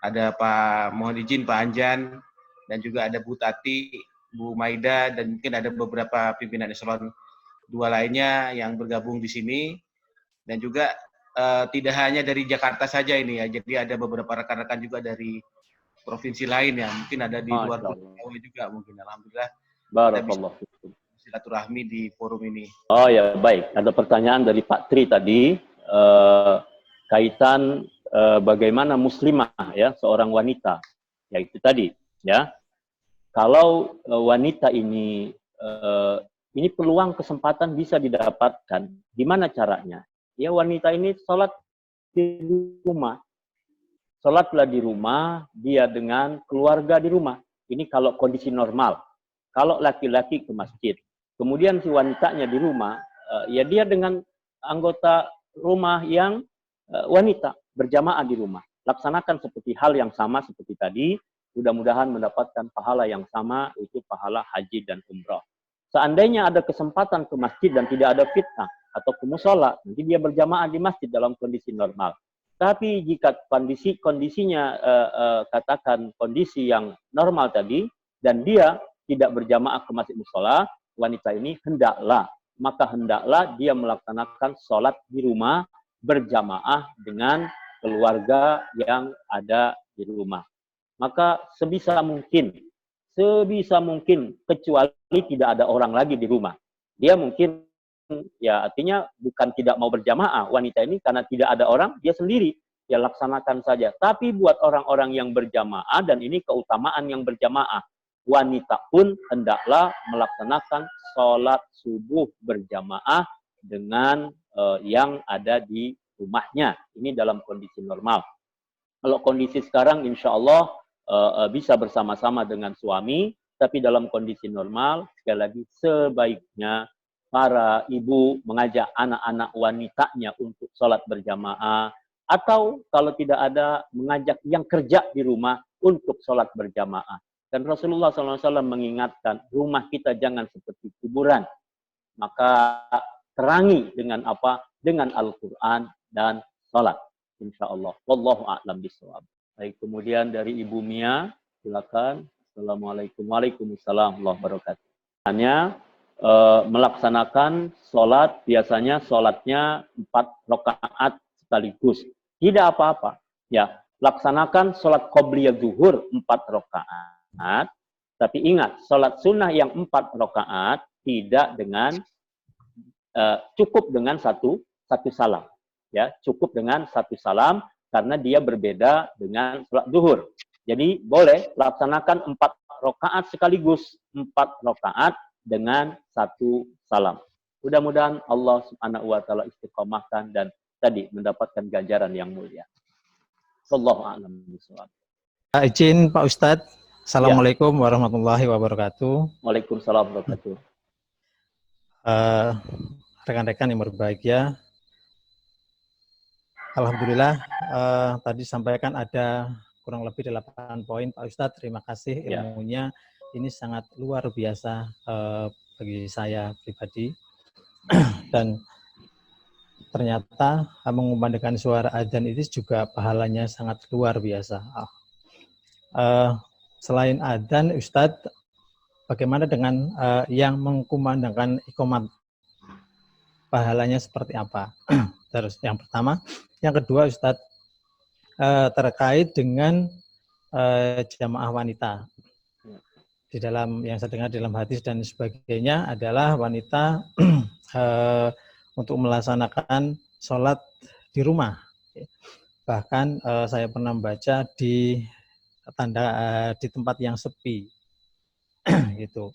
ada Pak mohon izin Pak Anjan, dan juga ada Bu Tati, Bu Maida, dan mungkin ada beberapa pimpinan eselon 2 lainnya yang bergabung di sini, dan juga tidak hanya dari Jakarta saja ini ya, jadi ada beberapa rekan-rekan juga dari provinsi lain ya, mungkin ada di luar Jawa juga mungkin. Alhamdulillah Barakallah. Silaturahmi di forum ini. Oh ya, baik. Ada pertanyaan dari Pak Tri tadi, kaitan bagaimana muslimah ya, seorang wanita, yaitu tadi ya, kalau wanita ini peluang kesempatan bisa didapatkan, gimana caranya? Ya, wanita ini sholat di rumah. Sholatlah di rumah, dia dengan keluarga di rumah. Ini kalau kondisi normal. Kalau laki-laki ke masjid. Kemudian si wanitanya di rumah, ya dia dengan anggota rumah yang wanita, berjamaah di rumah. Laksanakan seperti hal yang sama seperti tadi, mudah-mudahan mendapatkan pahala yang sama, itu pahala haji dan umrah. Seandainya ada kesempatan ke masjid dan tidak ada fitnah, atau ke musola, nanti dia berjamaah di masjid dalam kondisi normal. Tapi jika kondisinya katakan kondisi yang normal tadi, dan dia tidak berjamaah ke masjid musola, wanita ini hendaklah dia melaksanakan sholat di rumah berjamaah dengan keluarga yang ada di rumah. Maka sebisa mungkin kecuali tidak ada orang lagi di rumah. Dia mungkin ya artinya bukan tidak mau berjamaah wanita ini karena tidak ada orang, dia sendiri ya laksanakan saja. Tapi buat orang-orang yang berjamaah, dan ini keutamaan yang berjamaah, wanita pun hendaklah melaksanakan sholat subuh berjamaah dengan yang ada di rumahnya. Ini dalam kondisi normal. Kalau kondisi sekarang insya Allah bisa bersama-sama dengan suami, tapi dalam kondisi normal, sekali lagi sebaiknya para ibu mengajak anak-anak wanitanya untuk sholat berjamaah, atau kalau tidak ada, mengajak yang kerja di rumah untuk sholat berjamaah. Dan Rasulullah SAW mengingatkan, rumah kita jangan seperti kuburan. Maka terangi dengan apa? Dengan Al-Quran dan sholat. Insya Allah. Wallahu a'lam bishawab. Baik, kemudian dari Ibu Mia, silakan. Assalamualaikum. Waalaikumsalam warahmatullahi wabarakatuh. Hanya melaksanakan sholat, biasanya sholatnya 4 rakaat sekaligus. Tidak apa-apa. Ya, laksanakan sholat qobliyah zuhur 4 rakaat. Tapi ingat, sholat sunnah yang 4 rakaat tidak dengan cukup dengan satu salam. Ya, cukup dengan 1 salam karena dia berbeda dengan sholat zuhur. Jadi boleh laksanakan 4 rakaat sekaligus, 4 rakaat dengan 1 salam. Mudah-mudahan Allah Subhanahu wa taala istiqomahkan dan tadi mendapatkan ganjaran yang mulia. Wallahu a'lam bishawab. Izin Pak Ustadz. Assalamualaikum warahmatullahi wabarakatuh. Waalaikumsalam warahmatullahi wabarakatuh. Rekan-rekan yang berbahagia, alhamdulillah tadi sampaikan ada kurang lebih 8 poin Pak Ustadz. Terima kasih ilmunya. Ini sangat luar biasa bagi saya pribadi. Dan ternyata mengumandangkan suara adzan itu juga pahalanya sangat luar biasa. Selain adzan, Ustadz, bagaimana dengan yang mengkumandangkan iqamat? Pahalanya seperti apa? Terus yang pertama. Yang kedua, Ustadz, terkait dengan jamaah wanita. Di dalam yang saya dengar dalam hadis dan sebagainya adalah wanita untuk melaksanakan sholat di rumah. Bahkan saya pernah membaca di di tempat yang sepi, gitu.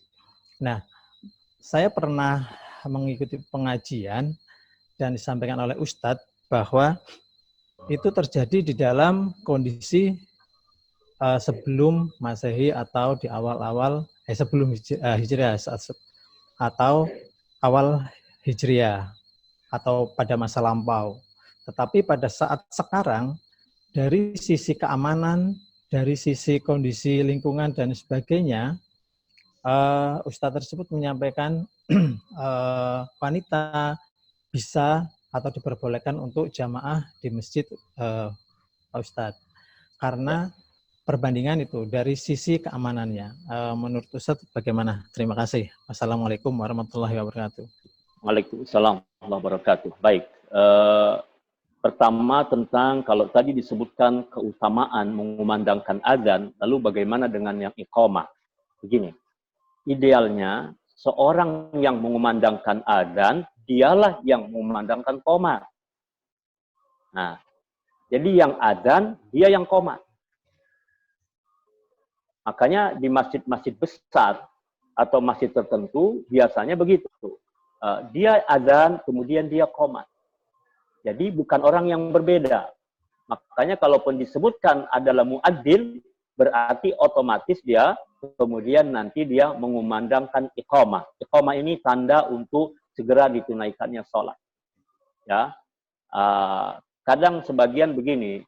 Nah, saya pernah mengikuti pengajian dan disampaikan oleh Ustadz bahwa itu terjadi di dalam kondisi sebelum Masehi atau di awal-awal sebelum Hijriah atau awal Hijriah atau pada masa lampau. Tetapi pada saat sekarang dari sisi keamanan, dari sisi kondisi lingkungan dan sebagainya, Ustadz tersebut menyampaikan wanita bisa atau diperbolehkan untuk jamaah di masjid, Ustadz. Karena perbandingan itu dari sisi keamanannya. Menurut Ustadz bagaimana? Terima kasih. Wassalamualaikum warahmatullahi wabarakatuh. Waalaikumsalam warahmatullahi wabarakatuh. Baik. Pertama tentang kalau tadi disebutkan keutamaan mengumandangkan adzan, lalu bagaimana dengan yang iqamah? Begini, idealnya seorang yang mengumandangkan adzan, dialah yang mengumandangkan qomat. Nah, jadi yang adzan, dia yang qomat. Makanya di masjid-masjid besar atau masjid tertentu biasanya begitu. Dia adzan, kemudian dia qomat. Jadi bukan orang yang berbeda. Makanya kalaupun disebutkan adalah muadzin, berarti otomatis dia kemudian nanti dia mengumandangkan iqamah. Iqamah ini tanda untuk segera ditunaikannya sholat. Ya, kadang sebagian begini,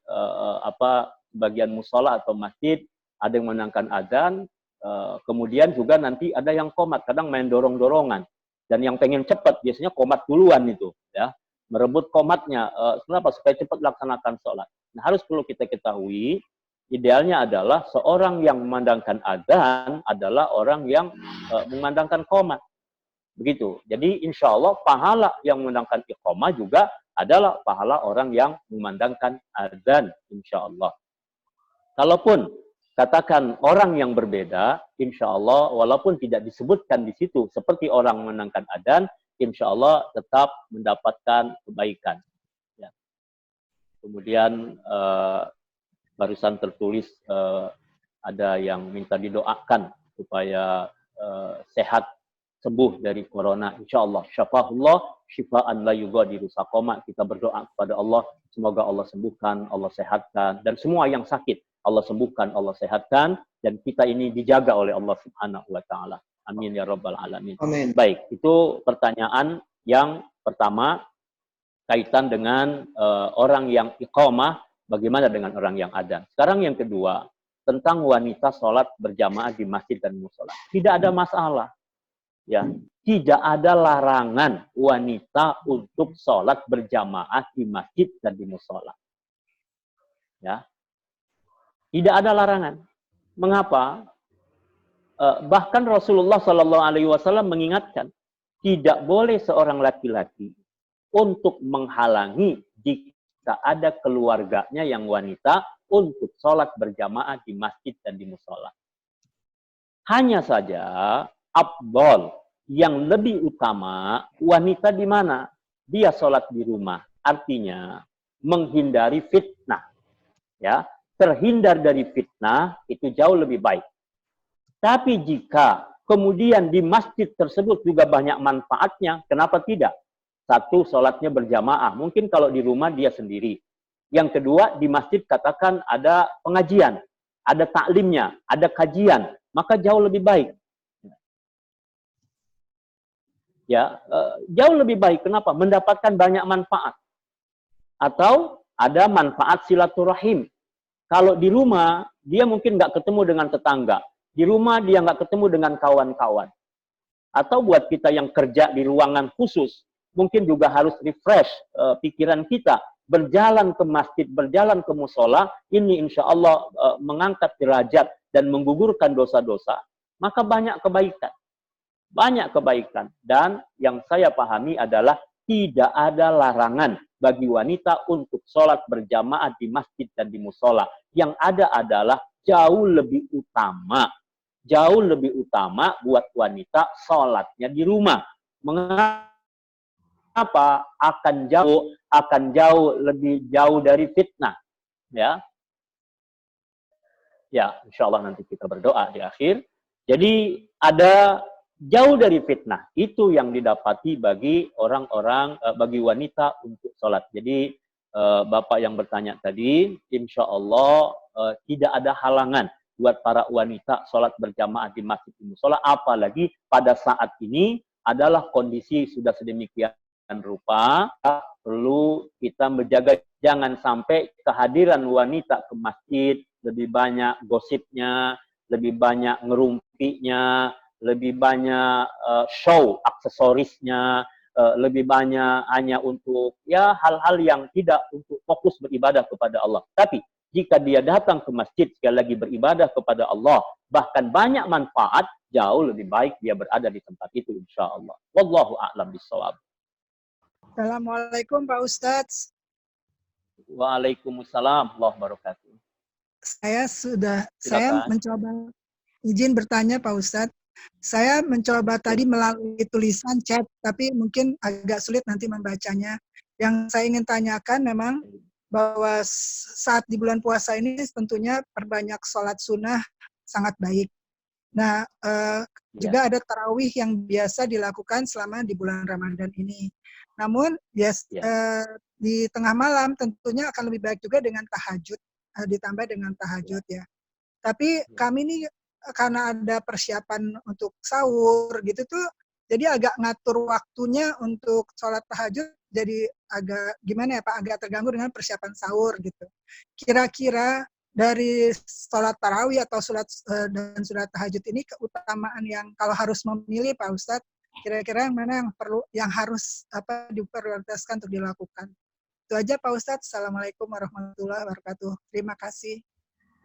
sebagian musola atau masjid ada yang menangkan adzan, kemudian juga nanti ada yang qomat, kadang main dorong-dorongan. Dan yang pengen cepat biasanya qomat duluan itu, ya. Merebut qomatnya, kenapa? Supaya cepat laksanakan sholat. Nah, harus perlu kita ketahui, idealnya adalah seorang yang memandangkan adzan adalah orang yang memandangkan qomat. Begitu. Jadi insya Allah pahala yang memandangkan iqamah juga adalah pahala orang yang memandangkan azan, insya Allah. Kalaupun katakan orang yang berbeda, insya Allah, walaupun tidak disebutkan di situ seperti orang memandangkan azan, insya Allah tetap mendapatkan kebaikan. Ya. Kemudian barusan tertulis ada yang minta didoakan supaya sehat, sembuh dari corona. Insya Allah, syafahullah, syifaan la yughadiru saqama. Kita berdoa kepada Allah, semoga Allah sembuhkan, Allah sehatkan, dan semua yang sakit, Allah sembuhkan, Allah sehatkan, dan kita ini dijaga oleh Allah Subhanahu wa Ta'ala. Amin ya Rabbal Alamin. Amin. Baik, itu pertanyaan yang pertama kaitan dengan orang yang iqamah, bagaimana dengan orang yang adzan. Sekarang yang kedua, tentang wanita sholat berjamaah di masjid dan musola. Tidak ada masalah. Ya, tidak ada larangan wanita untuk sholat berjamaah di masjid dan di musola. Ya, tidak ada larangan. Mengapa? Bahkan Rasulullah SAW mengingatkan, tidak boleh seorang laki-laki untuk menghalangi jika ada keluarganya yang wanita untuk sholat berjamaah di masjid dan di musola. Hanya saja afdol yang lebih utama wanita di mana? Dia sholat di rumah. Artinya menghindari fitnah. Ya, terhindar dari fitnah itu jauh lebih baik. Tapi jika kemudian di masjid tersebut juga banyak manfaatnya, kenapa tidak? Satu, sholatnya berjamaah. Mungkin kalau di rumah dia sendiri. Yang kedua, di masjid katakan ada pengajian, ada taklimnya, ada kajian, maka jauh lebih baik. Ya, jauh lebih baik. Kenapa? Mendapatkan banyak manfaat. Atau ada manfaat silaturahim. Kalau di rumah, dia mungkin nggak ketemu dengan tetangga. Di rumah, dia nggak ketemu dengan kawan-kawan. Atau buat kita yang kerja di ruangan khusus, mungkin juga harus refresh pikiran kita. Berjalan ke masjid, berjalan ke musola, ini insya Allah mengangkat derajat dan menggugurkan dosa-dosa. Maka banyak kebaikan. Banyak kebaikan. Dan yang saya pahami adalah tidak ada larangan bagi wanita untuk sholat berjamaah di masjid dan di musola. Yang ada adalah jauh lebih utama. Jauh lebih utama buat wanita sholatnya di rumah. Mengapa? Akan jauh lebih jauh dari fitnah. Ya. Ya, insya Allah nanti kita berdoa di akhir. Jadi ada jauh dari fitnah. Itu yang didapati bagi orang-orang, bagi wanita untuk sholat. Jadi Bapak yang bertanya tadi, insya Allah tidak ada halangan buat para wanita sholat berjamaah di masjid di musola. Apalagi pada saat ini adalah kondisi sudah sedemikian rupa, perlu kita menjaga jangan sampai kehadiran wanita ke masjid lebih banyak gosipnya, lebih banyak ngerumpinya, lebih banyak show aksesorisnya, lebih banyak hanya untuk ya hal-hal yang tidak untuk fokus beribadah kepada Allah. Tapi jika dia datang ke masjid sekali lagi beribadah kepada Allah, bahkan banyak manfaat, jauh lebih baik dia berada di tempat itu insya Allah. Wallahu a'lam bishawab. Assalamualaikum Pak Ustadz. Waalaikumsalam warahmatullahi wabarakatuh. Saya mencoba izin bertanya Pak Ustadz. Saya mencoba tadi melalui tulisan chat, tapi mungkin agak sulit nanti membacanya. Yang saya ingin tanyakan memang bahwa saat di bulan puasa ini tentunya perbanyak sholat sunnah sangat baik. Nah, juga ada tarawih yang biasa dilakukan selama di bulan Ramadan ini. Namun, di tengah malam tentunya akan lebih baik juga dengan tahajud, ditambah dengan tahajud ya. Tapi kami ini karena ada persiapan untuk sahur gitu tuh, jadi agak ngatur waktunya untuk sholat tahajud jadi agak gimana ya Pak, agak terganggu dengan persiapan sahur gitu. Kira-kira dari sholat tarawih atau dan sholat tahajud ini keutamaan yang kalau harus memilih Pak Ustadz, kira-kira yang mana yang harus diprioritaskan untuk dilakukan? Itu aja Pak Ustadz. Assalamualaikum warahmatullahi wabarakatuh. Terima kasih.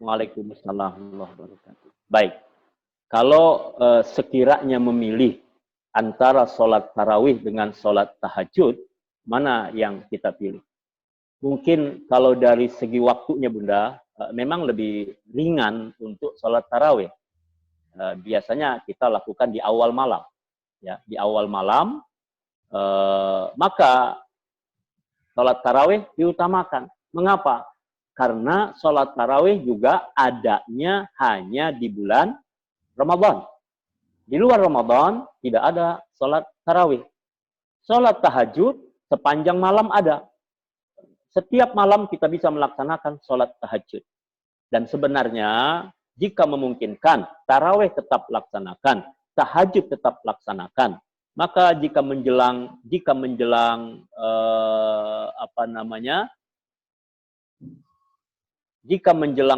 Waalaikumsalam warahmatullahi wabarakatuh. Baik, kalau sekiranya memilih antara sholat tarawih dengan sholat tahajud, mana yang kita pilih. Mungkin kalau dari segi waktunya Bunda, memang lebih ringan untuk sholat tarawih. Biasanya kita lakukan di awal malam. Ya, di awal malam, maka sholat tarawih diutamakan. Mengapa? Karena sholat tarawih juga adanya hanya di bulan Ramadan. Di luar Ramadan tidak ada sholat tarawih. Sholat tahajud sepanjang malam ada. Setiap malam kita bisa melaksanakan sholat tahajud. Dan sebenarnya jika memungkinkan, tarawih tetap laksanakan, tahajud tetap laksanakan. Maka jika menjelang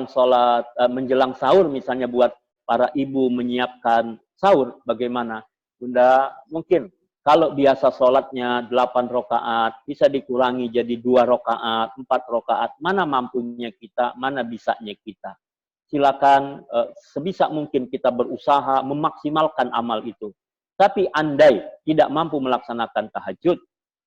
sholat, menjelang sahur misalnya buat para ibu menyiapkan sahur, bagaimana? Bunda, mungkin kalau biasa sholatnya 8 rakaat, bisa dikurangi jadi 2 rakaat, 4 rakaat. Mana mampunya kita, mana bisanya kita. Silakan sebisa mungkin kita berusaha memaksimalkan amal itu. Tapi andai tidak mampu melaksanakan tahajud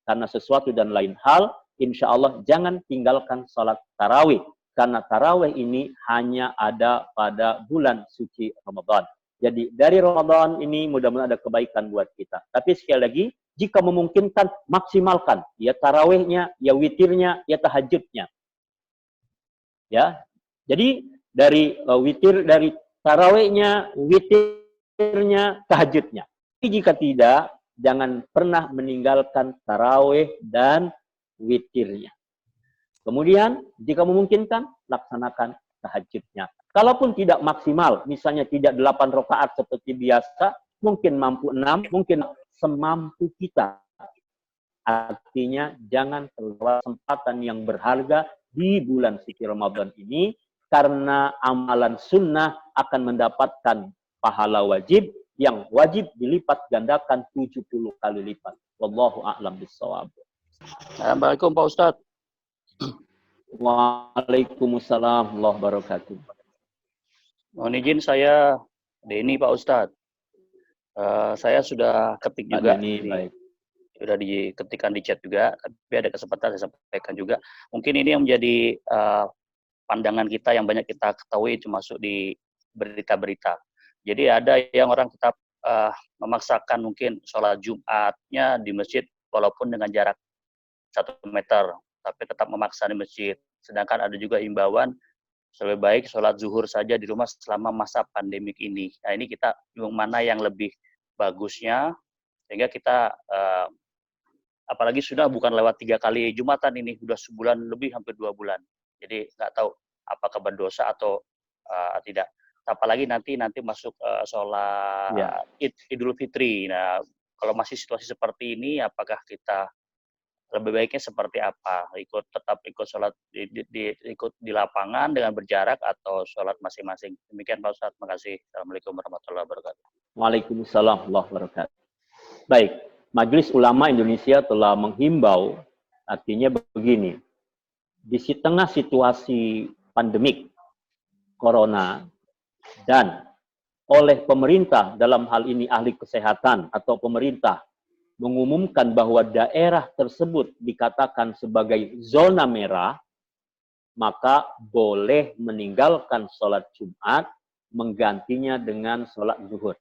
karena sesuatu dan lain hal, insya Allah jangan tinggalkan sholat tarawih. Karena tarawih ini hanya ada pada bulan suci Ramadan. Jadi dari Ramadan ini mudah-mudahan ada kebaikan buat kita. Tapi sekali lagi, jika memungkinkan maksimalkan ya tarawihnya, ya witirnya, ya tahajudnya. Ya. Jadi dari dari tarawihnya, witirnya, tahajudnya. Tapi jika tidak, jangan pernah meninggalkan tarawih dan witirnya. Kemudian jika memungkinkan laksanakan tahajudnya. Kalaupun tidak maksimal, misalnya tidak 8 rakaat seperti biasa, mungkin mampu 6, mungkin semampu kita. Artinya jangan terlewat kesempatan yang berharga di bulan suci Ramadan ini, karena amalan sunnah akan mendapatkan pahala wajib yang wajib dilipat gandakan 70 kali lipat. Wallahu a'lam bishawab. Assalamualaikum Pak Ustadz. Waalaikumsalam warahmatullahi wabarakatuh. Mohon izin saya Denny Pak Ustadz. Saya sudah ketik juga, sudah diketikkan di chat juga, tapi ada kesempatan saya sampaikan juga. Mungkin ini yang menjadi pandangan kita yang banyak kita ketahui termasuk di berita-berita. Jadi ada yang orang tetap memaksakan mungkin sholat Jumatnya di masjid walaupun dengan jarak 1 meter, tapi tetap memaksa di masjid. Sedangkan ada juga imbauan lebih baik sholat zuhur saja di rumah selama masa pandemik ini. Nah ini kita bingung mana yang lebih bagusnya, sehingga kita apalagi sudah bukan lewat 3 kali Jumatan ini, sudah sebulan lebih, hampir 2 bulan. Jadi nggak tahu apakah berdosa atau tidak. Apalagi nanti masuk sholat Idul Fitri. Nah kalau masih situasi seperti ini, apakah kita lebih baiknya seperti apa? Tetap ikut sholat ikut di lapangan dengan berjarak atau sholat masing-masing? Demikian Pak Ustadz. Terima kasih. Assalamualaikum warahmatullahi wabarakatuh. Waalaikumsalam warahmatullahi wabarakatuh. Baik, Majelis Ulama Indonesia telah menghimbau, artinya begini, di tengah situasi pandemik corona dan oleh pemerintah, dalam hal ini ahli kesehatan atau pemerintah, mengumumkan bahwa daerah tersebut dikatakan sebagai zona merah, maka boleh meninggalkan sholat Jumat, menggantinya dengan sholat zuhur.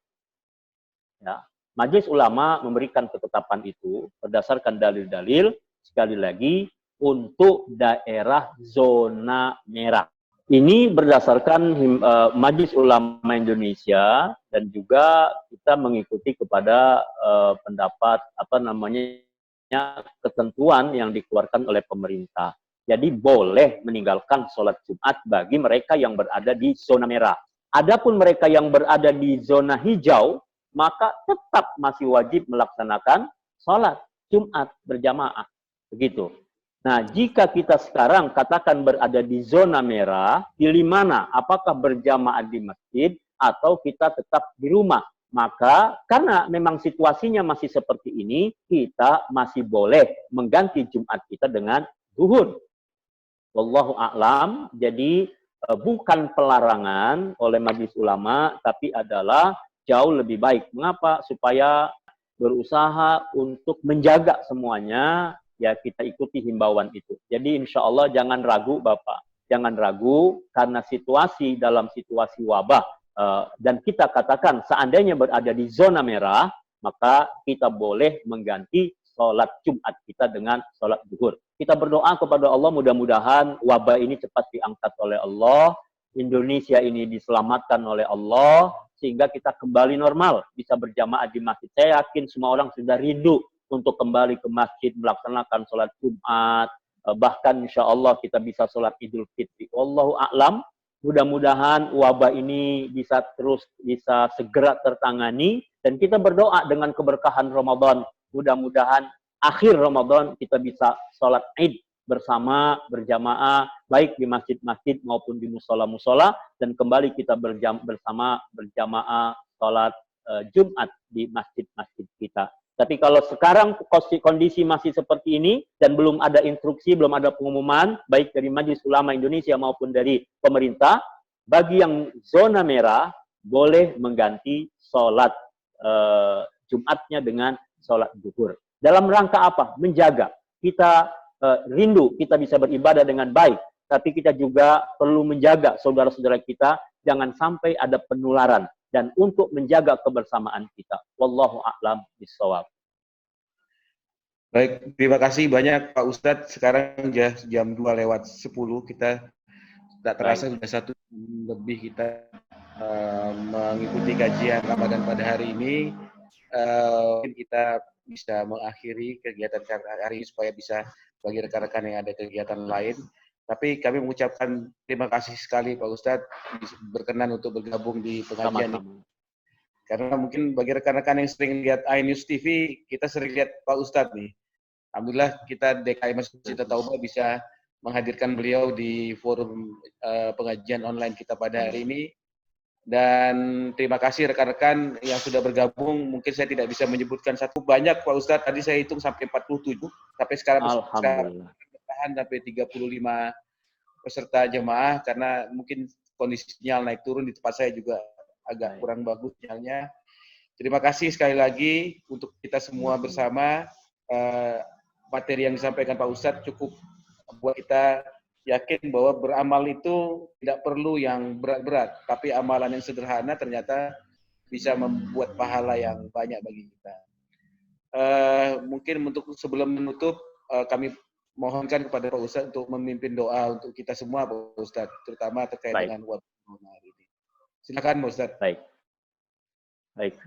Ya. Majelis Ulama memberikan ketetapan itu berdasarkan dalil-dalil, sekali lagi, untuk daerah zona merah. Ini berdasarkan Majelis Ulama Indonesia, dan juga kita mengikuti kepada pendapat ketentuan yang dikeluarkan oleh pemerintah. Jadi boleh meninggalkan sholat Jumat bagi mereka yang berada di zona merah. Adapun mereka yang berada di zona hijau, maka tetap masih wajib melaksanakan sholat Jumat berjamaah. Begitu. Nah, jika kita sekarang katakan berada di zona merah, pilih mana? Apakah berjamaah di masjid atau kita tetap di rumah? Maka karena memang situasinya masih seperti ini, kita masih boleh mengganti Jumat kita dengan zuhur. Wallahu a'lam. Jadi bukan pelarangan oleh Majelis Ulama, tapi adalah jauh lebih baik. Mengapa? Supaya berusaha untuk menjaga semuanya ya kita ikuti himbauan itu. Jadi insya Allah jangan ragu Bapak, jangan ragu karena dalam situasi wabah dan kita katakan seandainya berada di zona merah, maka kita boleh mengganti sholat Jumat kita dengan sholat zuhur. Kita berdoa kepada Allah mudah-mudahan wabah ini cepat diangkat oleh Allah, Indonesia ini diselamatkan oleh Allah, sehingga kita kembali normal, bisa berjamaah di masjid. Saya yakin semua orang sudah rindu untuk kembali ke masjid, melaksanakan sholat Jumat, bahkan insya Allah kita bisa sholat Idul Fitri. Wallahu a'lam. Mudah-mudahan wabah ini bisa segera tertangani, dan kita berdoa dengan keberkahan Ramadan. Mudah-mudahan akhir Ramadan kita bisa sholat Id bersama, berjamaah, baik di masjid-masjid maupun di musola-musola, dan kembali kita bersama berjamaah sholat Jumat di masjid-masjid kita. Tapi kalau sekarang kondisi masih seperti ini dan belum ada instruksi, belum ada pengumuman, baik dari Majelis Ulama Indonesia maupun dari pemerintah, bagi yang zona merah boleh mengganti sholat Jumatnya dengan sholat zuhur. Dalam rangka apa? Menjaga. Kita rindu kita bisa beribadah dengan baik, tapi kita juga perlu menjaga saudara-saudara kita jangan sampai ada penularan, dan untuk menjaga kebersamaan kita. Wallahu a'lam bishawab. Baik, terima kasih banyak Pak Ustadz. Sekarang jam 2:10, kita tak terasa sudah 1 jam lebih kita mengikuti kajian Ramadan pada hari ini. Mungkin kita bisa mengakhiri kegiatan hari ini supaya bisa bagi rekan-rekan yang ada kegiatan lain. Tapi kami mengucapkan terima kasih sekali Pak Ustadz berkenan untuk bergabung di pengajian ini. Karena mungkin bagi rekan-rekan yang sering lihat iNews TV, kita sering lihat Pak Ustadz nih. Alhamdulillah kita DKI Masjid Taubah bisa menghadirkan beliau di forum pengajian online kita pada hari ini. Dan terima kasih rekan-rekan yang sudah bergabung. Mungkin saya tidak bisa menyebutkan satu, banyak Pak Ustadz. Tadi saya hitung sampai 47, sampai sekarang bertahan sampai 35 peserta jemaah, karena mungkin kondisi sinyal naik turun di tempat saya juga agak kurang bagus sinyalnya. Terima kasih sekali lagi untuk kita semua bersama. Materi yang disampaikan Pak Ustadz cukup buat kita yakin bahwa beramal itu tidak perlu yang berat-berat, tapi amalan yang sederhana ternyata bisa membuat pahala yang banyak bagi kita. Mungkin untuk sebelum menutup, kami mohonkan kepada Pak Ustadz untuk memimpin doa untuk kita semua, Pak Ustadz, terutama terkait dengan wabah hari ini. Silakan, Pak Ustadz. Baik.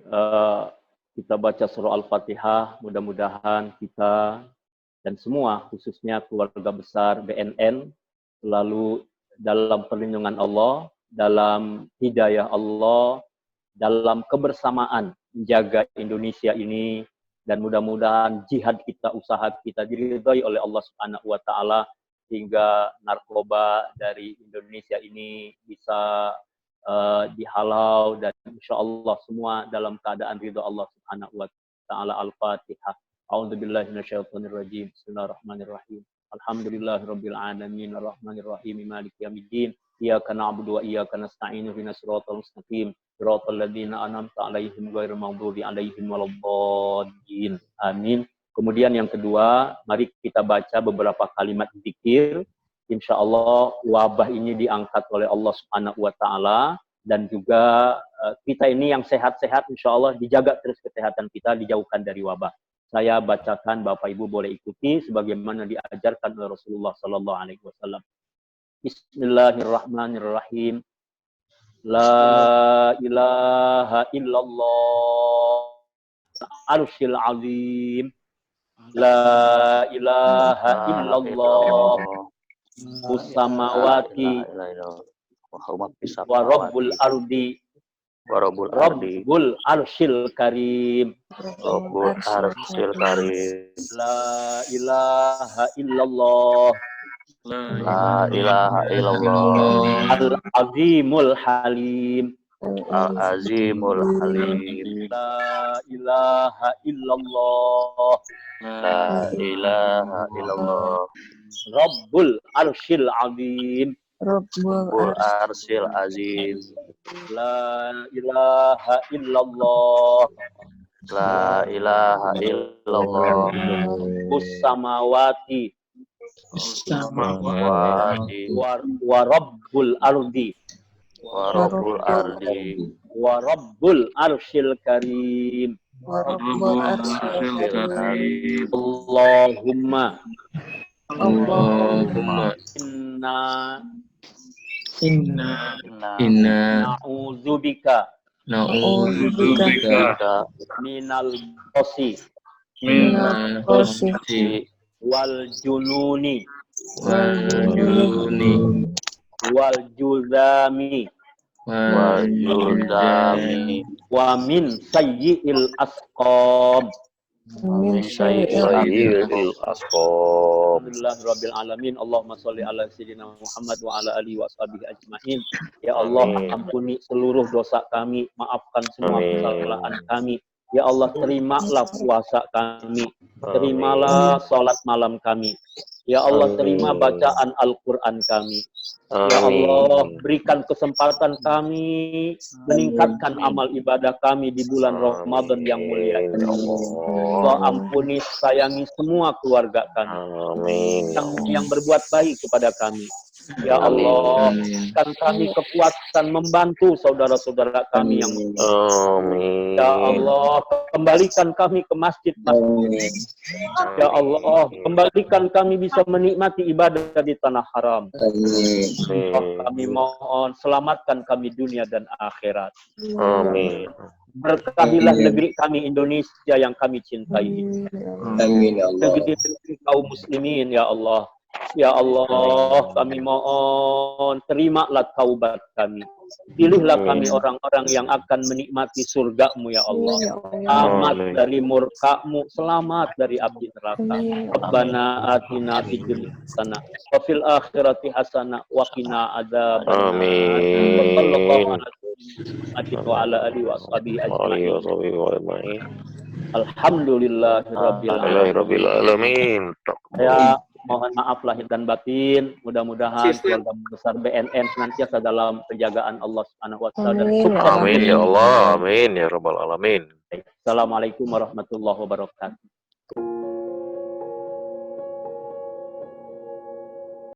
Kita baca surah Al-Fatihah, mudah-mudahan kita dan semua, khususnya keluarga besar BNN, selalu dalam perlindungan Allah, dalam hidayah Allah, dalam kebersamaan menjaga Indonesia ini, dan mudah-mudahan jihad kita, usaha kita diridhai oleh Allah Subhanahu wa Ta'ala, sehingga narkoba dari Indonesia ini bisa dihalau, dan insya Allah semua dalam keadaan ridha Allah Subhanahu wa Ta'ala. Al-Fatihah. A'udzubillahi minasyaitonirrajim. Bismillahirrahmanirrahim. Alhamdulillahirabbil alamin arrahmanir rahim maliki yaumiddin. Iyyaka na'budu wa iyyaka nasta'in ihdinas siratal mustaqim. Siratal ladzina an'amta 'alaihim ghairil maghdubi 'alaihim waladdallin. Amin. Kemudian yang kedua, mari kita baca beberapa kalimat zikir. Insya Allah wabah ini diangkat oleh Allah Subhanahu wa Ta'ala, dan juga kita ini yang sehat-sehat insya Allah dijaga terus kesehatan kita, dijauhkan dari wabah. Saya bacakan, Bapak Ibu boleh ikuti sebagaimana diajarkan oleh Rasulullah Sallallahu Alaihi Wasallam. Bismillahirrahmanirrahim. La ilaha illallah arsyil azim. La ilaha illallah Usamawati wa Rabbul Ardi wa Rabbul Arsyil Karim. Rabbul Arsyil Karim. La ilaha illallah. La ilaha illallah. Al-Azimul Halim. Al-Azimul Halim. La ilaha illallah. La ilaha illallah. Rabbul Arsyil Azim. Rabbul Arsyil Azim. La ilaha illallah. La ilaha illallah. Samawati Wadi wa rabbul ardi wa rabbul ardi wa rabbul arsyil karim. Rabbul arsyil karim. Allahumma inna na'udzubika minal qasi wal jununi wal juzami wa min sayyi'il asqam. Alhamdulillahirabbil alamin. Allahumma sholli ala sayyidina Muhammad wa ala alihi wa sahbihi ajmain. Ya Allah, ampuni seluruh dosa kami, maafkan semua kesalahan kami. Ya Allah, terimalah puasa kami, terimalah salat malam kami. Ya Allah, terima bacaan Al-Qur'an kami. Ya Allah, berikan kesempatan kami meningkatkan amal ibadah kami di bulan Ramadan yang mulia ini. Allah, ampuni, sayangi semua keluarga kami yang berbuat baik kepada kami. Ya Allah, berikan kami kekuatan membantu saudara-saudara kami yang Ya Allah, kembalikan kami ke masjid-masjid. Ya Allah, kembalikan kami bisa menikmati ibadah di tanah haram. Kami mohon, selamatkan kami dunia dan akhirat. Amin. Berkahilah negeri kami Indonesia yang kami cintai. Amin ya Allah. Negeri kaum muslimin, ya Allah. Ya Allah, kami mohon, terimalah taubat kami. Pilihlah kami orang-orang yang akan menikmati surga-Mu, ya Allah. Selamat dari murka-Mu, selamat dari api neraka. Rabbana atina fid dunya hasanah wa fil akhirati hasanah wa qina adzabannar. Amin. Wa ala alihi wa sahbihi ajmain. Alhamdulillahirabbil alamin. Ya, mohon maaf lahir dan batin. Mudah-mudahan keluarga besar BNN senantiasa dalam penjagaan Allah Subhanahu wa taala. Amin ya Allah, amin ya rabbal alamin. Assalamualaikum warahmatullahi wabarakatuh.